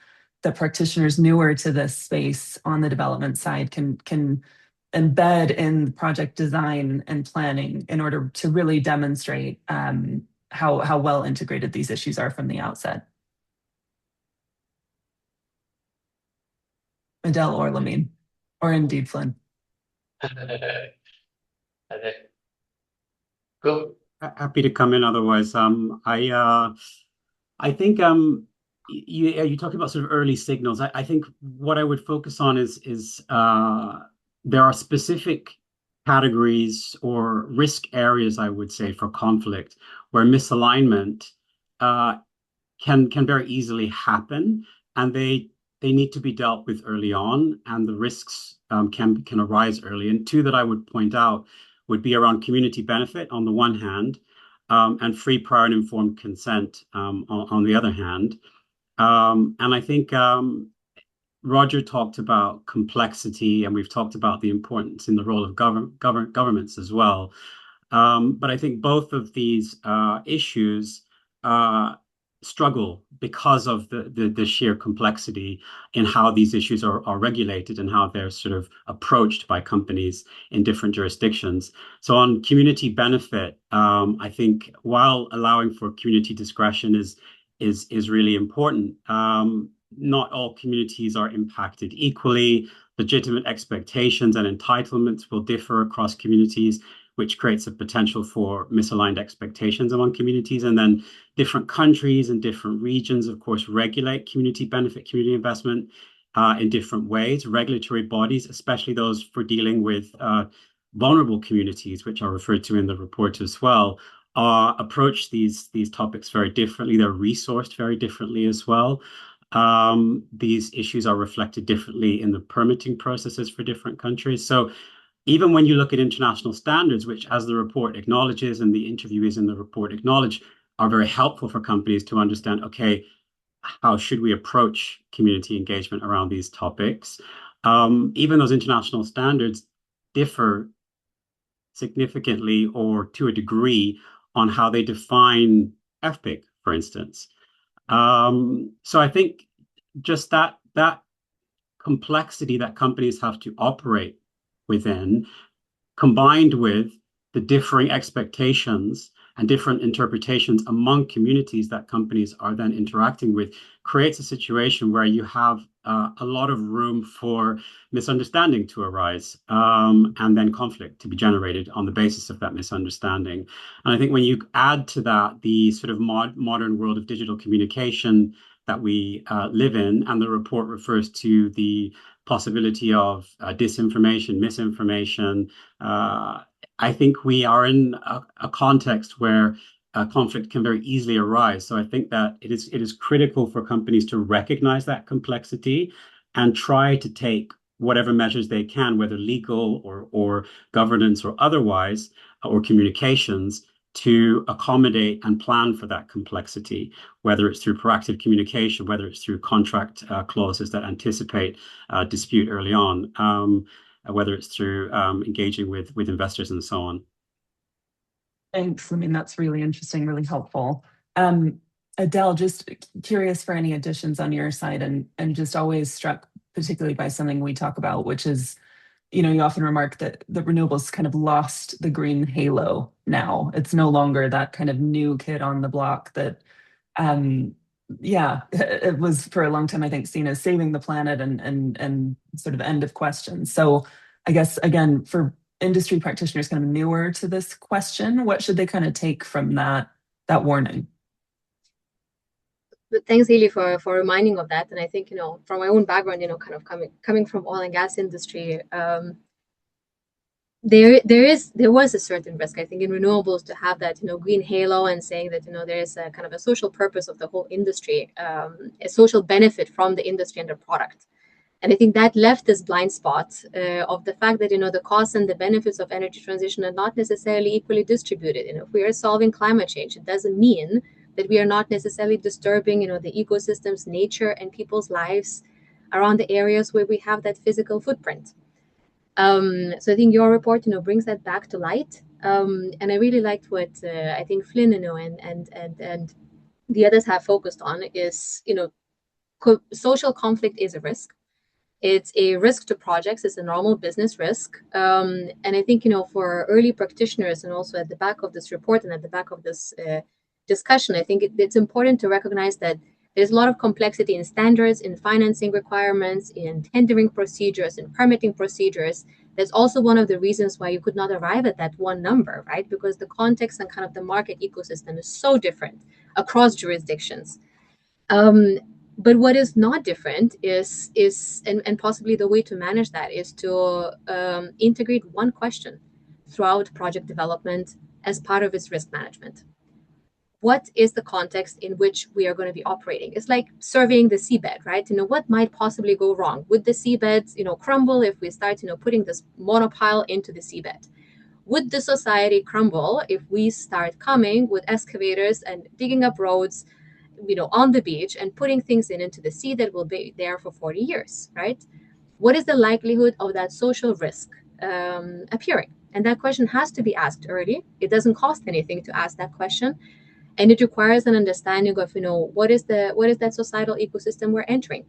that practitioners newer to this space on the development side can embed in project design and planning in order to really demonstrate how well integrated these issues are from the outset? Adele or Lamine, or indeed Flynn. Go. Happy to come in. Otherwise, I think you talk about sort of early signals. I think what I would focus on is there are specific categories or risk areas, I would say, for conflict where misalignment can very easily happen, and they need to be dealt with early on, and the risks can arise early. And two that I would point out would be around community benefit on the one hand, and free, prior, and informed consent on the other hand. And I think Roger talked about complexity, and we've talked about the importance in the role of governments as well. But I think both of these issues struggle because of the sheer complexity in how these issues are regulated and how they're sort of approached by companies in different jurisdictions. So on community benefit, I think while allowing for community discretion is really important, not all communities are impacted equally. Legitimate expectations and entitlements will differ across communities, which creates a potential for misaligned expectations among communities. And then different countries and different regions, of course, regulate community benefit, community investment in different ways. Regulatory bodies, especially those for dealing with vulnerable communities, which are referred to in the report as well, approach these topics very differently. They're resourced very differently as well. These issues are reflected differently in the permitting processes for different countries. So even when you look at international standards, which, as the report acknowledges and the interviewees in the report acknowledge, are very helpful for companies to understand, okay, how should we approach community engagement around these topics? Even those international standards differ significantly or to a degree on how they define FPIC, for instance. So I think just that complexity that companies have to operate within, combined with the differing expectations and different interpretations among communities that companies are then interacting with, creates a situation where you have a lot of room for misunderstanding to arise, and then conflict to be generated on the basis of that misunderstanding. And I think when you add to that the sort of modern world of digital communication that we live in, and the report refers to the possibility of disinformation, misinformation, I think we are in a context where conflict can very easily arise. So I think that it is critical for companies to recognize that complexity and try to take whatever measures they can, whether legal or governance or otherwise, or communications, to accommodate and plan for that complexity, whether it's through proactive communication, whether it's through contract clauses that anticipate dispute early on. whether it's through engaging with investors and so on. Thanks. I mean, that's really interesting, really helpful. Adele, just curious for any additions on your side, and just always struck particularly by something we talk about, which is, you often remark that the renewables kind of lost the green halo now. It's no longer that kind of new kid on the block that, yeah, it was for a long time, I think, seen as saving the planet and sort of end of question. So I guess, again, for industry practitioners kind of newer to this question, what should they kind of take from that warning? But thanks, Haley, for reminding of that. And I think, from my own background, kind of coming from oil and gas industry, there was a certain risk, I think, in renewables to have that, green halo, and saying that, there is a kind of a social purpose of the whole industry, a social benefit from the industry and the product. And I think that left this blind spot of the fact that, the costs and the benefits of energy transition are not necessarily equally distributed. If we are solving climate change, it doesn't mean that we are not necessarily disturbing, the ecosystems, nature, and people's lives around the areas where we have that physical footprint. So I think your report, brings that back to light. And I really liked what I think Flynn, and the others have focused on is, social conflict is a risk. It's a risk to projects. It's a normal business risk. And I think, for early practitioners, and also at the back of this report and at the back of this discussion, I think it's important to recognize that there's a lot of complexity in standards, in financing requirements, in tendering procedures, in permitting procedures. That's also one of the reasons why you could not arrive at that one number, right? Because the context and kind of the market ecosystem is so different across jurisdictions. But what is not different is and possibly the way to manage that is to integrate one question throughout project development as part of its risk management. What is the context in which we are going to be operating? It's like surveying the seabed, right? What might possibly go wrong? Would the seabed, crumble if we start, putting this monopile into the seabed? Would the society crumble if we start coming with excavators and digging up roads, on the beach and putting things into the sea that will be there for 40 years, right? What is the likelihood of that social risk appearing? And that question has to be asked early. It doesn't cost anything to ask that question. And it requires an understanding of, what is that societal ecosystem we're entering?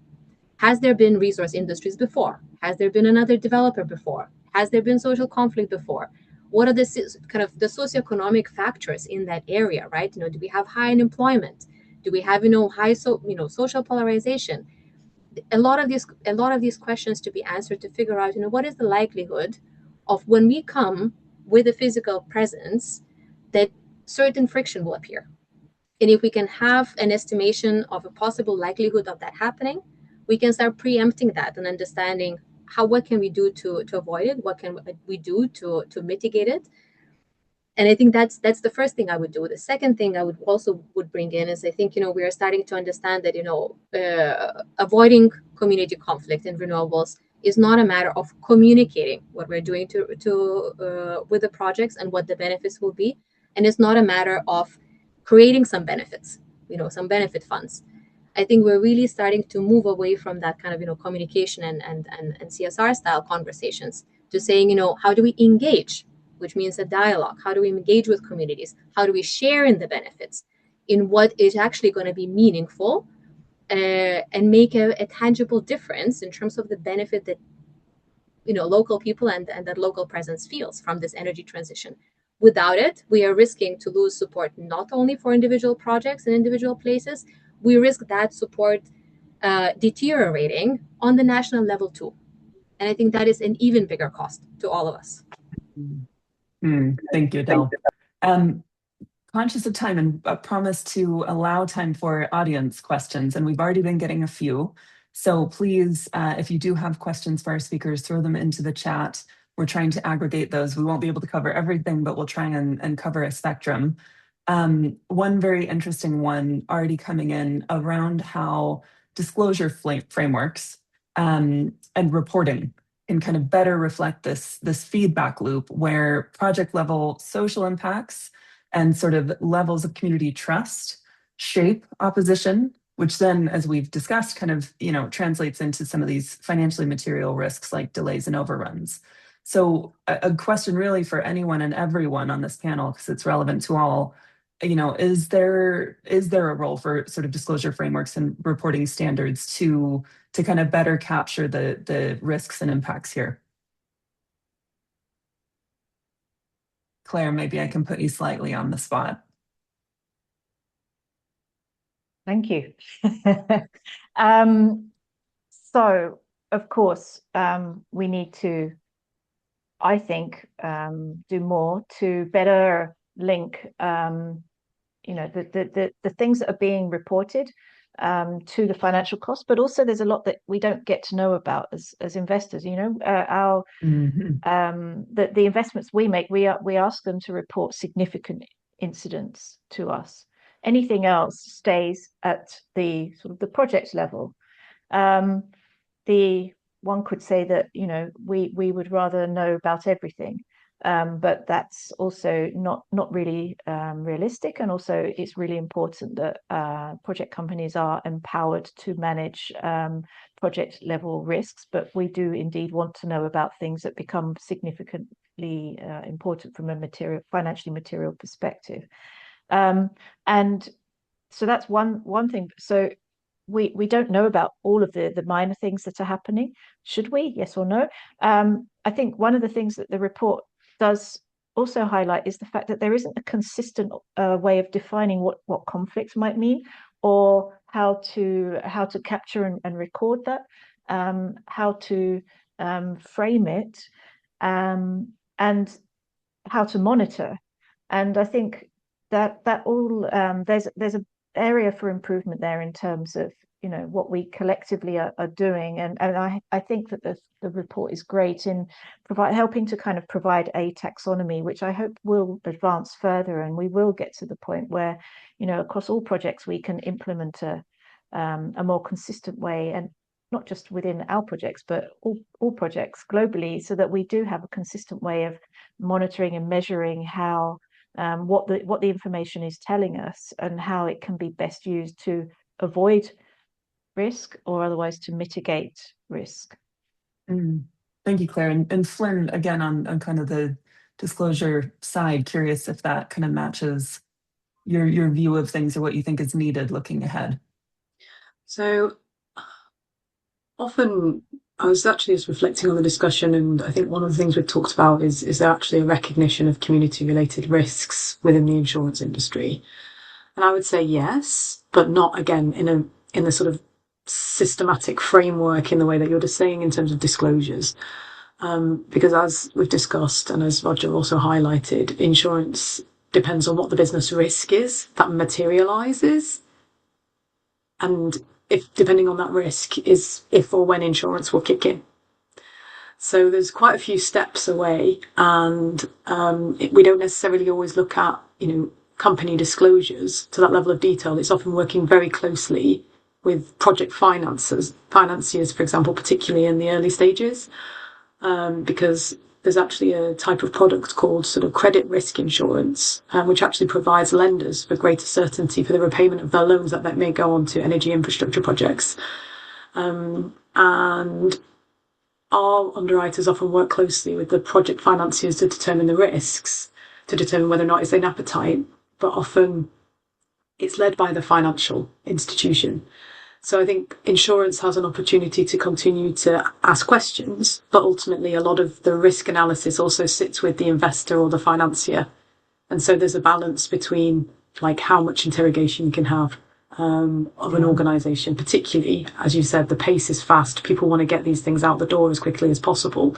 Has there been resource industries before? Has there been another developer before? Has there been social conflict before? What are the kind of the socioeconomic factors in that area, right? Do we have high unemployment? Do we have, high social polarization? A lot of these questions to be answered to figure out, what is the likelihood of when we come with a physical presence that certain friction will appear. And if we can have an estimation of a possible likelihood of that happening, we can start preempting that and understanding what can we do to avoid it? What can we do to mitigate it? And I think that's the first thing I would do. The second thing I would bring in is I think, we are starting to understand that, avoiding community conflict in renewables is not a matter of communicating what we're doing with the projects and what the benefits will be. And it's not a matter of creating some benefits, some benefit funds. I think we're really starting to move away from that kind of, communication and CSR style conversations to saying, how do we engage, which means a dialogue? How do we engage with communities? How do we share in the benefits in what is actually going to be meaningful and make a tangible difference in terms of the benefit that, local people and that local presence feels from this energy transition. Without it, we are risking to lose support not only for individual projects in individual places, we risk that support deteriorating on the national level too. And I think that is an even bigger cost to all of us. Thank you, Adele. Conscious of time and a promise to allow time for audience questions, and we've already been getting a few. So please, if you do have questions for our speakers, throw them into the chat. We're trying to aggregate those. We won't be able to cover everything, but we'll try and cover a spectrum. One very interesting one already coming in around how disclosure frameworks and reporting can kind of better reflect this feedback loop where project level social impacts and sort of levels of community trust shape opposition which then, as we've discussed, kind of, translates into some of these financially material risks like delays and overruns. So a question really for anyone and everyone on this panel, because it's relevant to all, is there a role for sort of disclosure frameworks and reporting standards to kind of better capture the risks and impacts here? Claire, maybe I can put you slightly on the spot. Thank you. So, of course, we need to, I think, do more to better link, the things that are being reported to the financial cost, but also there's a lot that we don't get to know about as investors. The investments we make, we ask them to report significant incidents to us. Anything else stays at the sort of the project level. One could say that we would rather know about everything, but that's also not really realistic. And also, it's really important that project companies are empowered to manage project level risks. But we do indeed want to know about things that become significantly important from a financially material perspective. And so that's one thing. So we don't know about all of the minor things that are happening. Should we? Yes or no? I think one of the things that the report does also highlight is the fact that there isn't a consistent way of defining what conflicts might mean, or how to capture and record that, how to frame it, and how to monitor. And I think that all there's an area for improvement there in terms of what we collectively are doing, and I think that the report is great in helping to kind of provide a taxonomy, which I hope will advance further, and we will get to the point where across all projects we can implement a more consistent way, and not just within our projects but all projects globally, so that we do have a consistent way of monitoring and measuring how what the information is telling us, and how it can be best used to avoid risk or otherwise to mitigate risk. Thank you, Claire. And Flynn, again, on kind of the disclosure side, curious if that kind of matches your view of things or what you think is needed looking ahead. So often I was actually just reflecting on the discussion, and I think one of the things we've talked about is there actually a recognition of community-related risks within the insurance industry? And I would say yes, but not, again, in the sort of systematic framework in the way that you're just saying in terms of disclosures. Because as we've discussed, and as Roger also highlighted, insurance depends on what the business risk is that materializes. And depending on that risk is if or when insurance will kick in. So there's quite a few steps away, and we don't necessarily always look at, company disclosures to that level of detail. It's often working very closely with project financiers, for example, particularly in the early stages, because there's actually a type of product called sort of credit risk insurance, which actually provides lenders for greater certainty for the repayment of their loans that may go on to energy infrastructure projects. And our underwriters often work closely with the project financiers to determine the risks, to determine whether or not it's an appetite, but often it's led by the financial institution. So I think insurance has an opportunity to continue to ask questions, but ultimately a lot of the risk analysis also sits with the investor or the financier. And so there's a balance between how much interrogation you can have of an organisation, particularly, as you said, the pace is fast. People want to get these things out the door as quickly as possible.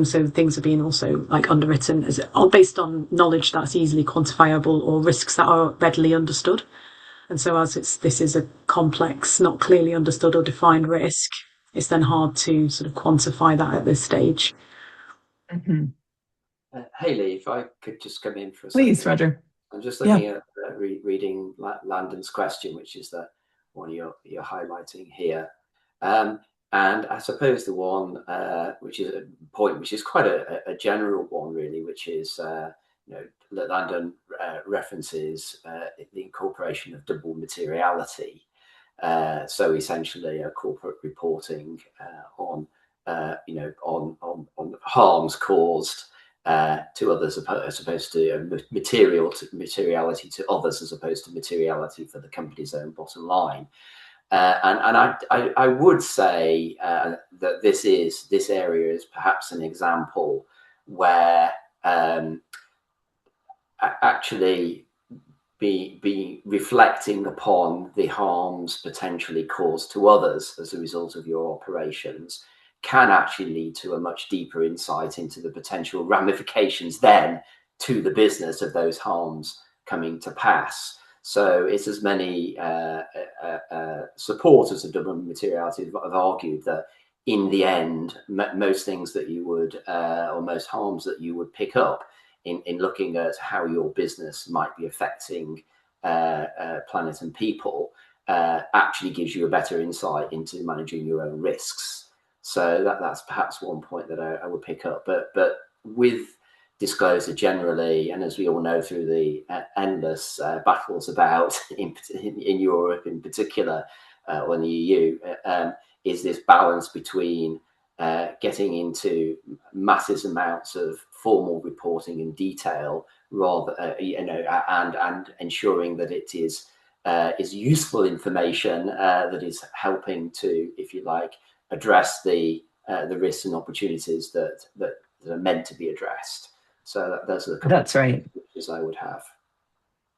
So things are being also underwritten based on knowledge that's easily quantifiable or risks that are readily understood. And so as this is a complex, not clearly understood or defined risk, it's then hard to sort of quantify that at this stage. Hayley, if I could just come in for a second. Please, Roger. I'm just looking at reading Landon's question, which is the one you're highlighting here. And I suppose the one which is a point which is quite a general one, really, which is Landon references the incorporation of double materiality. So essentially, a corporate reporting on on harms caused to others, as opposed to materiality to others, as opposed to materiality for the company's own bottom line. And I would say that this area is perhaps an example where actually be reflecting upon the harms potentially caused to others as a result of your operations can actually lead to a much deeper insight into the potential ramifications then to the business of those harms coming to pass. So it's as many supporters of double materiality have argued that in the end, most things that you would, or most harms that you would pick up in looking at how your business might be affecting planet and people, actually gives you a better insight into managing your own risks. So that's perhaps one point that I would pick up. But with disclosure generally, and as we all know through the endless battles about in Europe in particular, or in the EU, is this balance between getting into massive amounts of formal reporting and detail, rather and ensuring that it is useful information that is helping to, if you like, address the risks and opportunities that are meant to be addressed. So those are the couple That's right. Which I would have.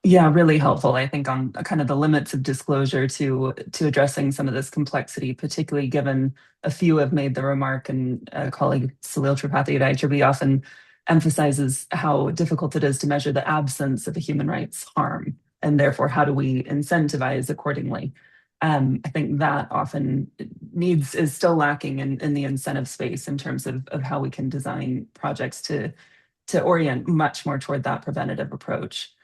Yeah, really helpful, I think, on kind of the limits of disclosure to addressing some of this complexity, particularly given a few have made the remark, and colleague Salil Tripathi at IHRB often emphasizes how difficult it is to measure the absence of a human rights harm, and therefore how do we incentivize accordingly. I think that often is still lacking in the incentive space in terms of how we can design projects to orient much more toward that preventative approach.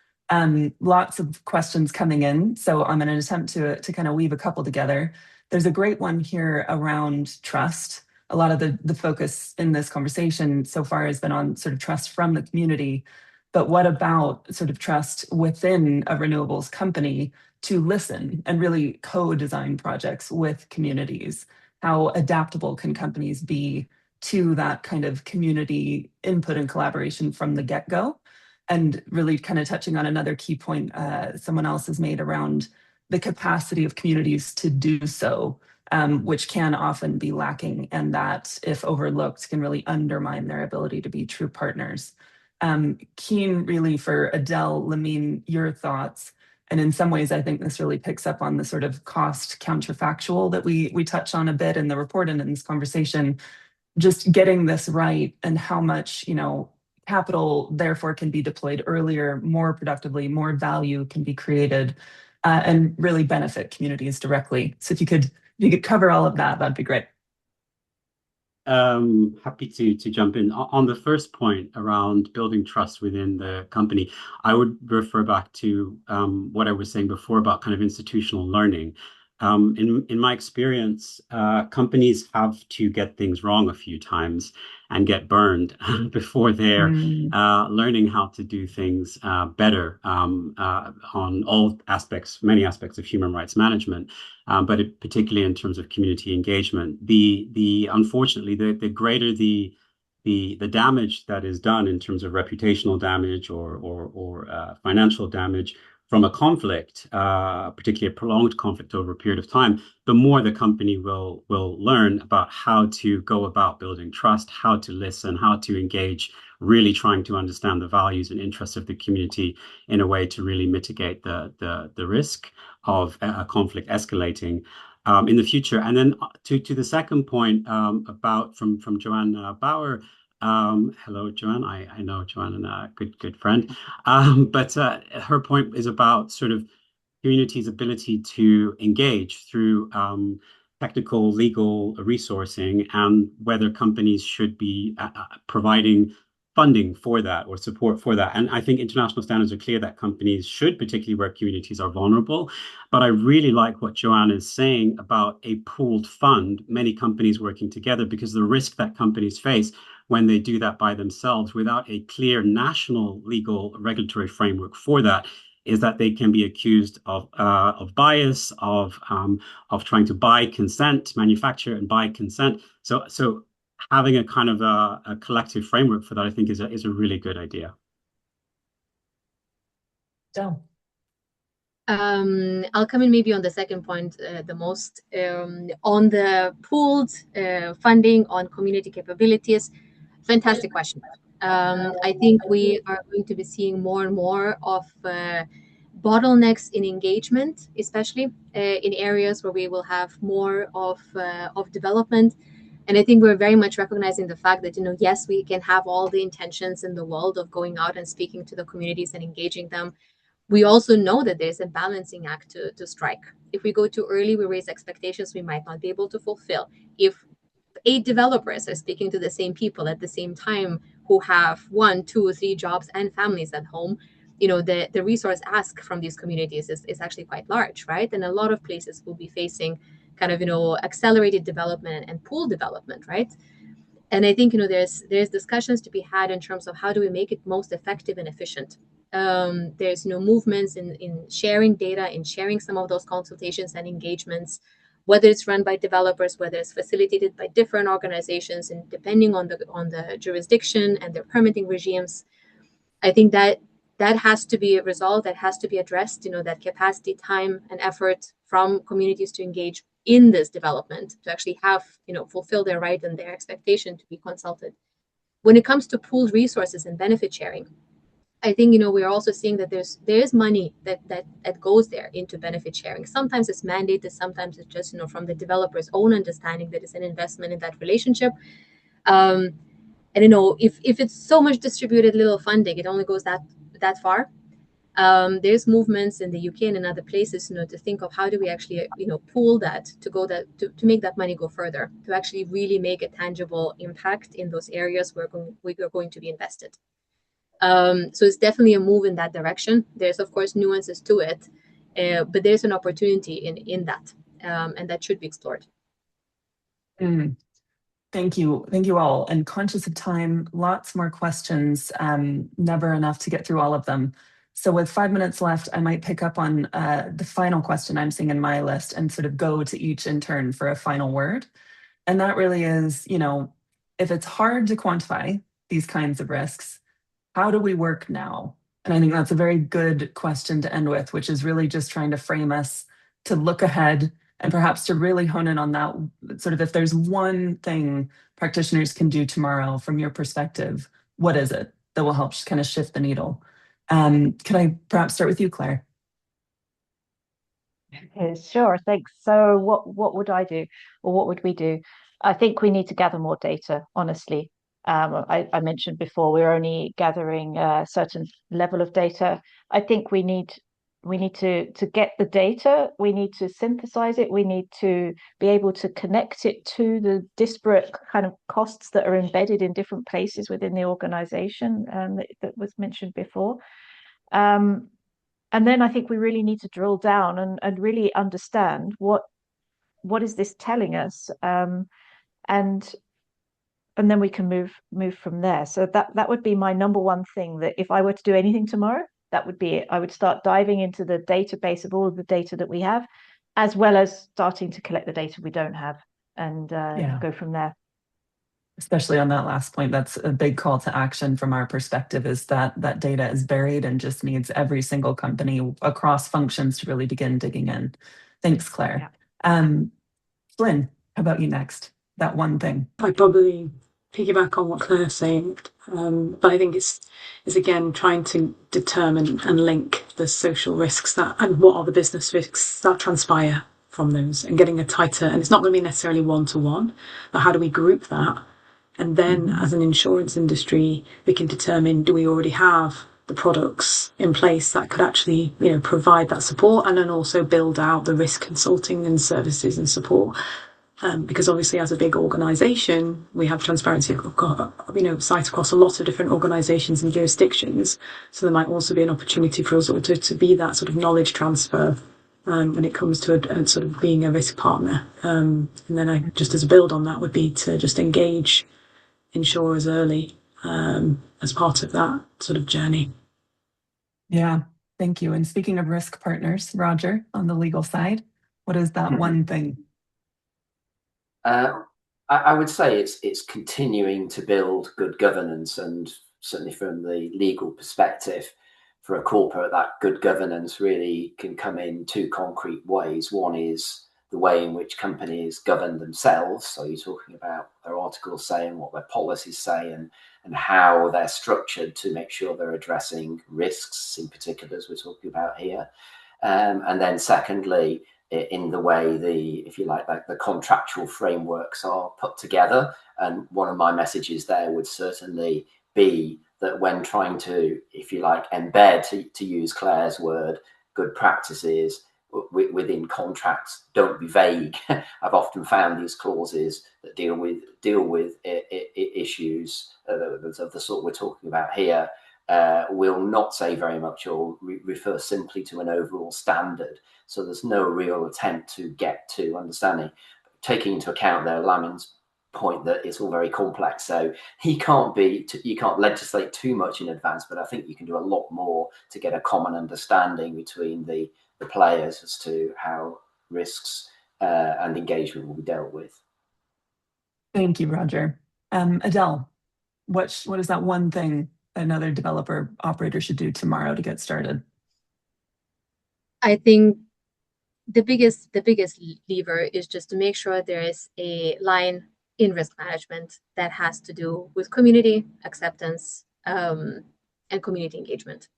Lots of questions coming in, so I'm going to attempt to kind of weave a couple together. There's a great one here around trust. A lot of the focus in this conversation so far has been on sort of trust from the community, but what about sort of trust within a renewables company to listen and really co-design projects with communities? How adaptable can companies be to that kind of community input and collaboration from the get-go? And really kind of touching on another key point someone else has made around the capacity of communities to do so, which can often be lacking, and that, if overlooked, can really undermine their ability to be true partners. Keen really for Adele, Lamine, your thoughts. And in some ways, I think this really picks up on the sort of cost counterfactual that we touch on a bit in the report and in this conversation. Just getting this right, and how much, capital therefore can be deployed earlier, more productively, more value can be created, and really benefit communities directly. So if you could cover all of that, that'd be great. Happy to jump in. On the first point around building trust within the company, I would refer back to what I was saying before about kind of institutional learning. In my experience, companies have to get things wrong a few times and get burned before they're learning how to do things better on all aspects, many aspects of human rights management, but particularly in terms of community engagement. Unfortunately, the greater the damage that is done in terms of reputational damage or financial damage from a conflict, particularly a prolonged conflict over a period of time, the more the company will learn about how to go about building trust, how to listen, how to engage, really trying to understand the values and interests of the community in a way to really mitigate the risk of a conflict escalating in the future. And then to the second point about from Joanne Bauer. Hello, Joanne. I know Joanne, a good friend. But her point is about sort of communities' ability to engage through technical, legal resourcing, and whether companies should be providing funding for that or support for that. And I think international standards are clear that companies should, particularly where communities are vulnerable. But I really like what Joanne is saying about a pooled fund, many companies working together, because the risk that companies face when they do that by themselves without a clear national legal regulatory framework for that is that they can be accused of bias, of trying to buy consent, manufacture and buy consent. So having a kind of a collective framework for that, I think, is a really good idea. So, I'll come in maybe on the second point the most. On the pooled funding on community capabilities, fantastic question. I think we are going to be seeing more and more of bottlenecks in engagement, especially in areas where we will have more of development. And I think we're very much recognizing the fact that, yes, we can have all the intentions in the world of going out and speaking to the communities and engaging them. We also know that there's a balancing act to strike. If we go too early, we raise expectations we might not be able to fulfill. If 8 developers are speaking to the same people at the same time who have 1, 2, 3 jobs and families at home, the resource ask from these communities is actually quite large, right? And a lot of places will be facing kind of, accelerated development and pool development, right? And I think, there's discussions to be had in terms of how do we make it most effective and efficient. There's movements in sharing data, in sharing some of those consultations and engagements, whether it's run by developers, whether it's facilitated by different organizations, and depending on the jurisdiction and their permitting regimes. I think that has to be resolved, that has to be addressed, that capacity, time, and effort from communities to engage in this development, to actually have, fulfill their right and their expectation to be consulted. When it comes to pooled resources and benefit sharing, I think, we're also seeing that there's money that goes there into benefit sharing. Sometimes it's mandated, sometimes it's just, from the developer's own understanding that it's an investment in that relationship. And, if it's so much distributed little funding, it only goes that far. There's movements in the UK and in other places, to think of how do we actually, pool that to make that money go further, to actually really make a tangible impact in those areas where we're going to be invested. So it's definitely a move in that direction. There's, of course, nuances to it, but there's an opportunity in that, and that should be explored. Thank you all. And conscious of time, lots more questions, never enough to get through all of them. So with 5 minutes left, I might pick up on the final question I'm seeing in my list and sort of go to each in turn for a final word. And that really is, if it's hard to quantify these kinds of risks, how do we work now? And I think that's a very good question to end with, which is really just trying to frame us to look ahead and perhaps to really hone in on that, sort of if there's one thing practitioners can do tomorrow from your perspective, what is it that will help kind of shift the needle? Can I perhaps start with you, Claire? Sure, thanks. So what would I do, or what would we do? I think we need to gather more data, honestly. I mentioned before we're only gathering a certain level of data. I think we need to get the data, we need to synthesize it, we need to be able to connect it to the disparate kind of costs that are embedded in different places within the organization, that was mentioned before. And then I think we really need to drill down and really understand what is this telling us, and then we can move from there. So that would be my number one thing, that if I were to do anything tomorrow, that would be it. I would start diving into the database of all of the data that we have, as well as starting to collect the data we don't have, and go from there. Especially on that last point, that's a big call to action from our perspective, is that data is buried and just needs every single company across functions to really begin digging in. Thanks, Claire. Yeah. Flynn, how about you next? That one thing. I probably piggyback on what Claire's saying, but I think it's again trying to determine and link the social risks and what are the business risks that transpire from those, and getting a tighter, and it's not going to be necessarily one-to-one, but how do we group that? And then as an insurance industry, we can determine, do we already have the products in place that could actually, provide that support, and then also build out the risk consulting and services and support. Because obviously, as a big organisation, we have transparency, sites across a lot of different organisations and jurisdictions. So there might also be an opportunity for us to be that sort of knowledge transfer when it comes to a sort of being a risk partner. And then just as a build on that would be to just engage insurers early as part of that sort of journey. Yeah. Thank you. And speaking of risk partners, Roger, on the legal side, what is that one thing? I would say it's continuing to build good governance, and certainly from the legal perspective, for a corporate, that good governance really can come in two concrete ways. One is the way in which companies govern themselves. So you're talking about their articles saying what their policies say, and how they're structured to make sure they're addressing risks in particular, as we're talking about here. And then secondly, in the way if you like, the contractual frameworks are put together. And one of my messages there would certainly be that when trying to, if you like, embed, to use Claire's word, good practices within contracts, don't be vague. I've often found these clauses that deal with issues of the sort we're talking about here will not say very much, or refer simply to an overall standard. So there's no real attempt to get to understanding, taking into account there Lamin's point that it's all very complex. So you can't legislate too much in advance, but I think you can do a lot more to get a common understanding between the players as to how risks and engagement will be dealt with. Thank you, Roger. Adele, what is that one thing another developer operator should do tomorrow to get started? I think the biggest lever is just to make sure there is a line in risk management that has to do with community acceptance and community engagement.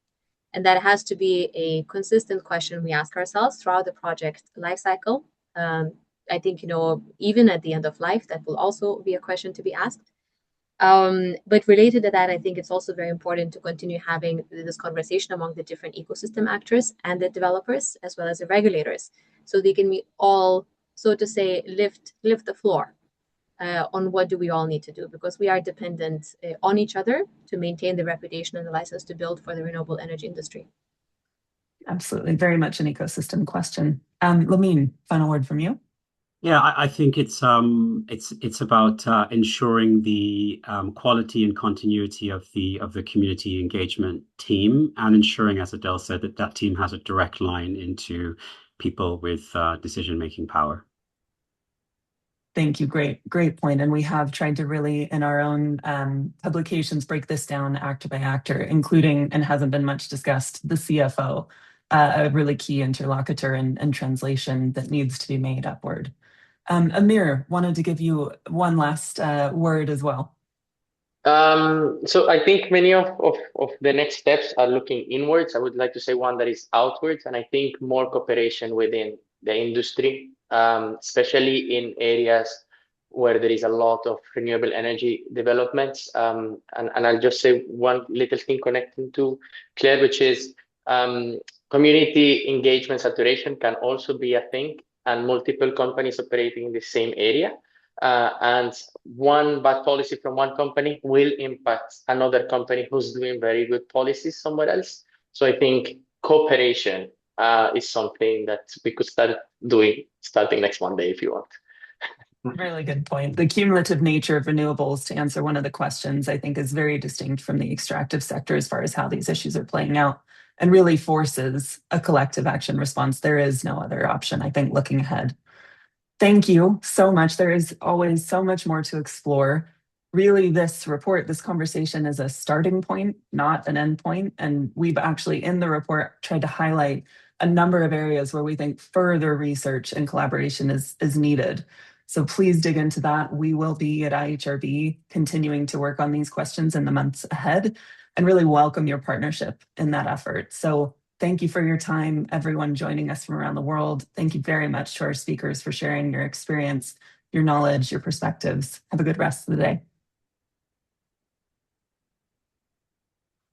And that has to be a consistent question we ask ourselves throughout the project lifecycle. I think, even at the end of life, that will also be a question to be asked. But related to that, I think it's also very important to continue having this conversation among the different ecosystem actors and the developers, as well as the regulators, so they can all, so to say, lift the floor on what do we all need to do, because we are dependent on each other to maintain the reputation and the license to build for the renewable energy industry. Absolutely, very much an ecosystem question. Lamine, final word from you. Yeah, I think it's about ensuring the quality and continuity of the community engagement team, and ensuring, as Adele said, that team has a direct line into people with decision-making power. Thank you. Great point. And we have tried to really, in our own publications, break this down actor by actor, including, and hasn't been much discussed, the CFO, a really key interlocutor and translation that needs to be made upward. Amir, wanted to give you one last word as well. So I think many of the next steps are looking inwards. I would like to say one that is outwards, and I think more cooperation within the industry, especially in areas where there is a lot of renewable energy developments. And I'll just say one little thing connecting to Claire, which is community engagement saturation can also be a thing, and multiple companies operating in the same area. And one bad policy from one company will impact another company who's doing very good policies somewhere else. So I think cooperation is something that we could start doing starting next Monday if you want. Really good point. The cumulative nature of renewables, to answer one of the questions, I think is very distinct from the extractive sector as far as how these issues are playing out, and really forces a collective action response. There is no other option, I think, looking ahead. Thank you so much. There is always so much more to explore. Really, this report, this conversation is a starting point, not an end point. And we've actually, in the report, tried to highlight a number of areas where we think further research and collaboration is needed. So please dig into that. We will be at IHRB continuing to work on these questions in the months ahead, and really welcome your partnership in that effort. So thank you for your time, everyone joining us from around the world. Thank you very much to our speakers for sharing your experience, your knowledge, your perspectives. Have a good rest of the day.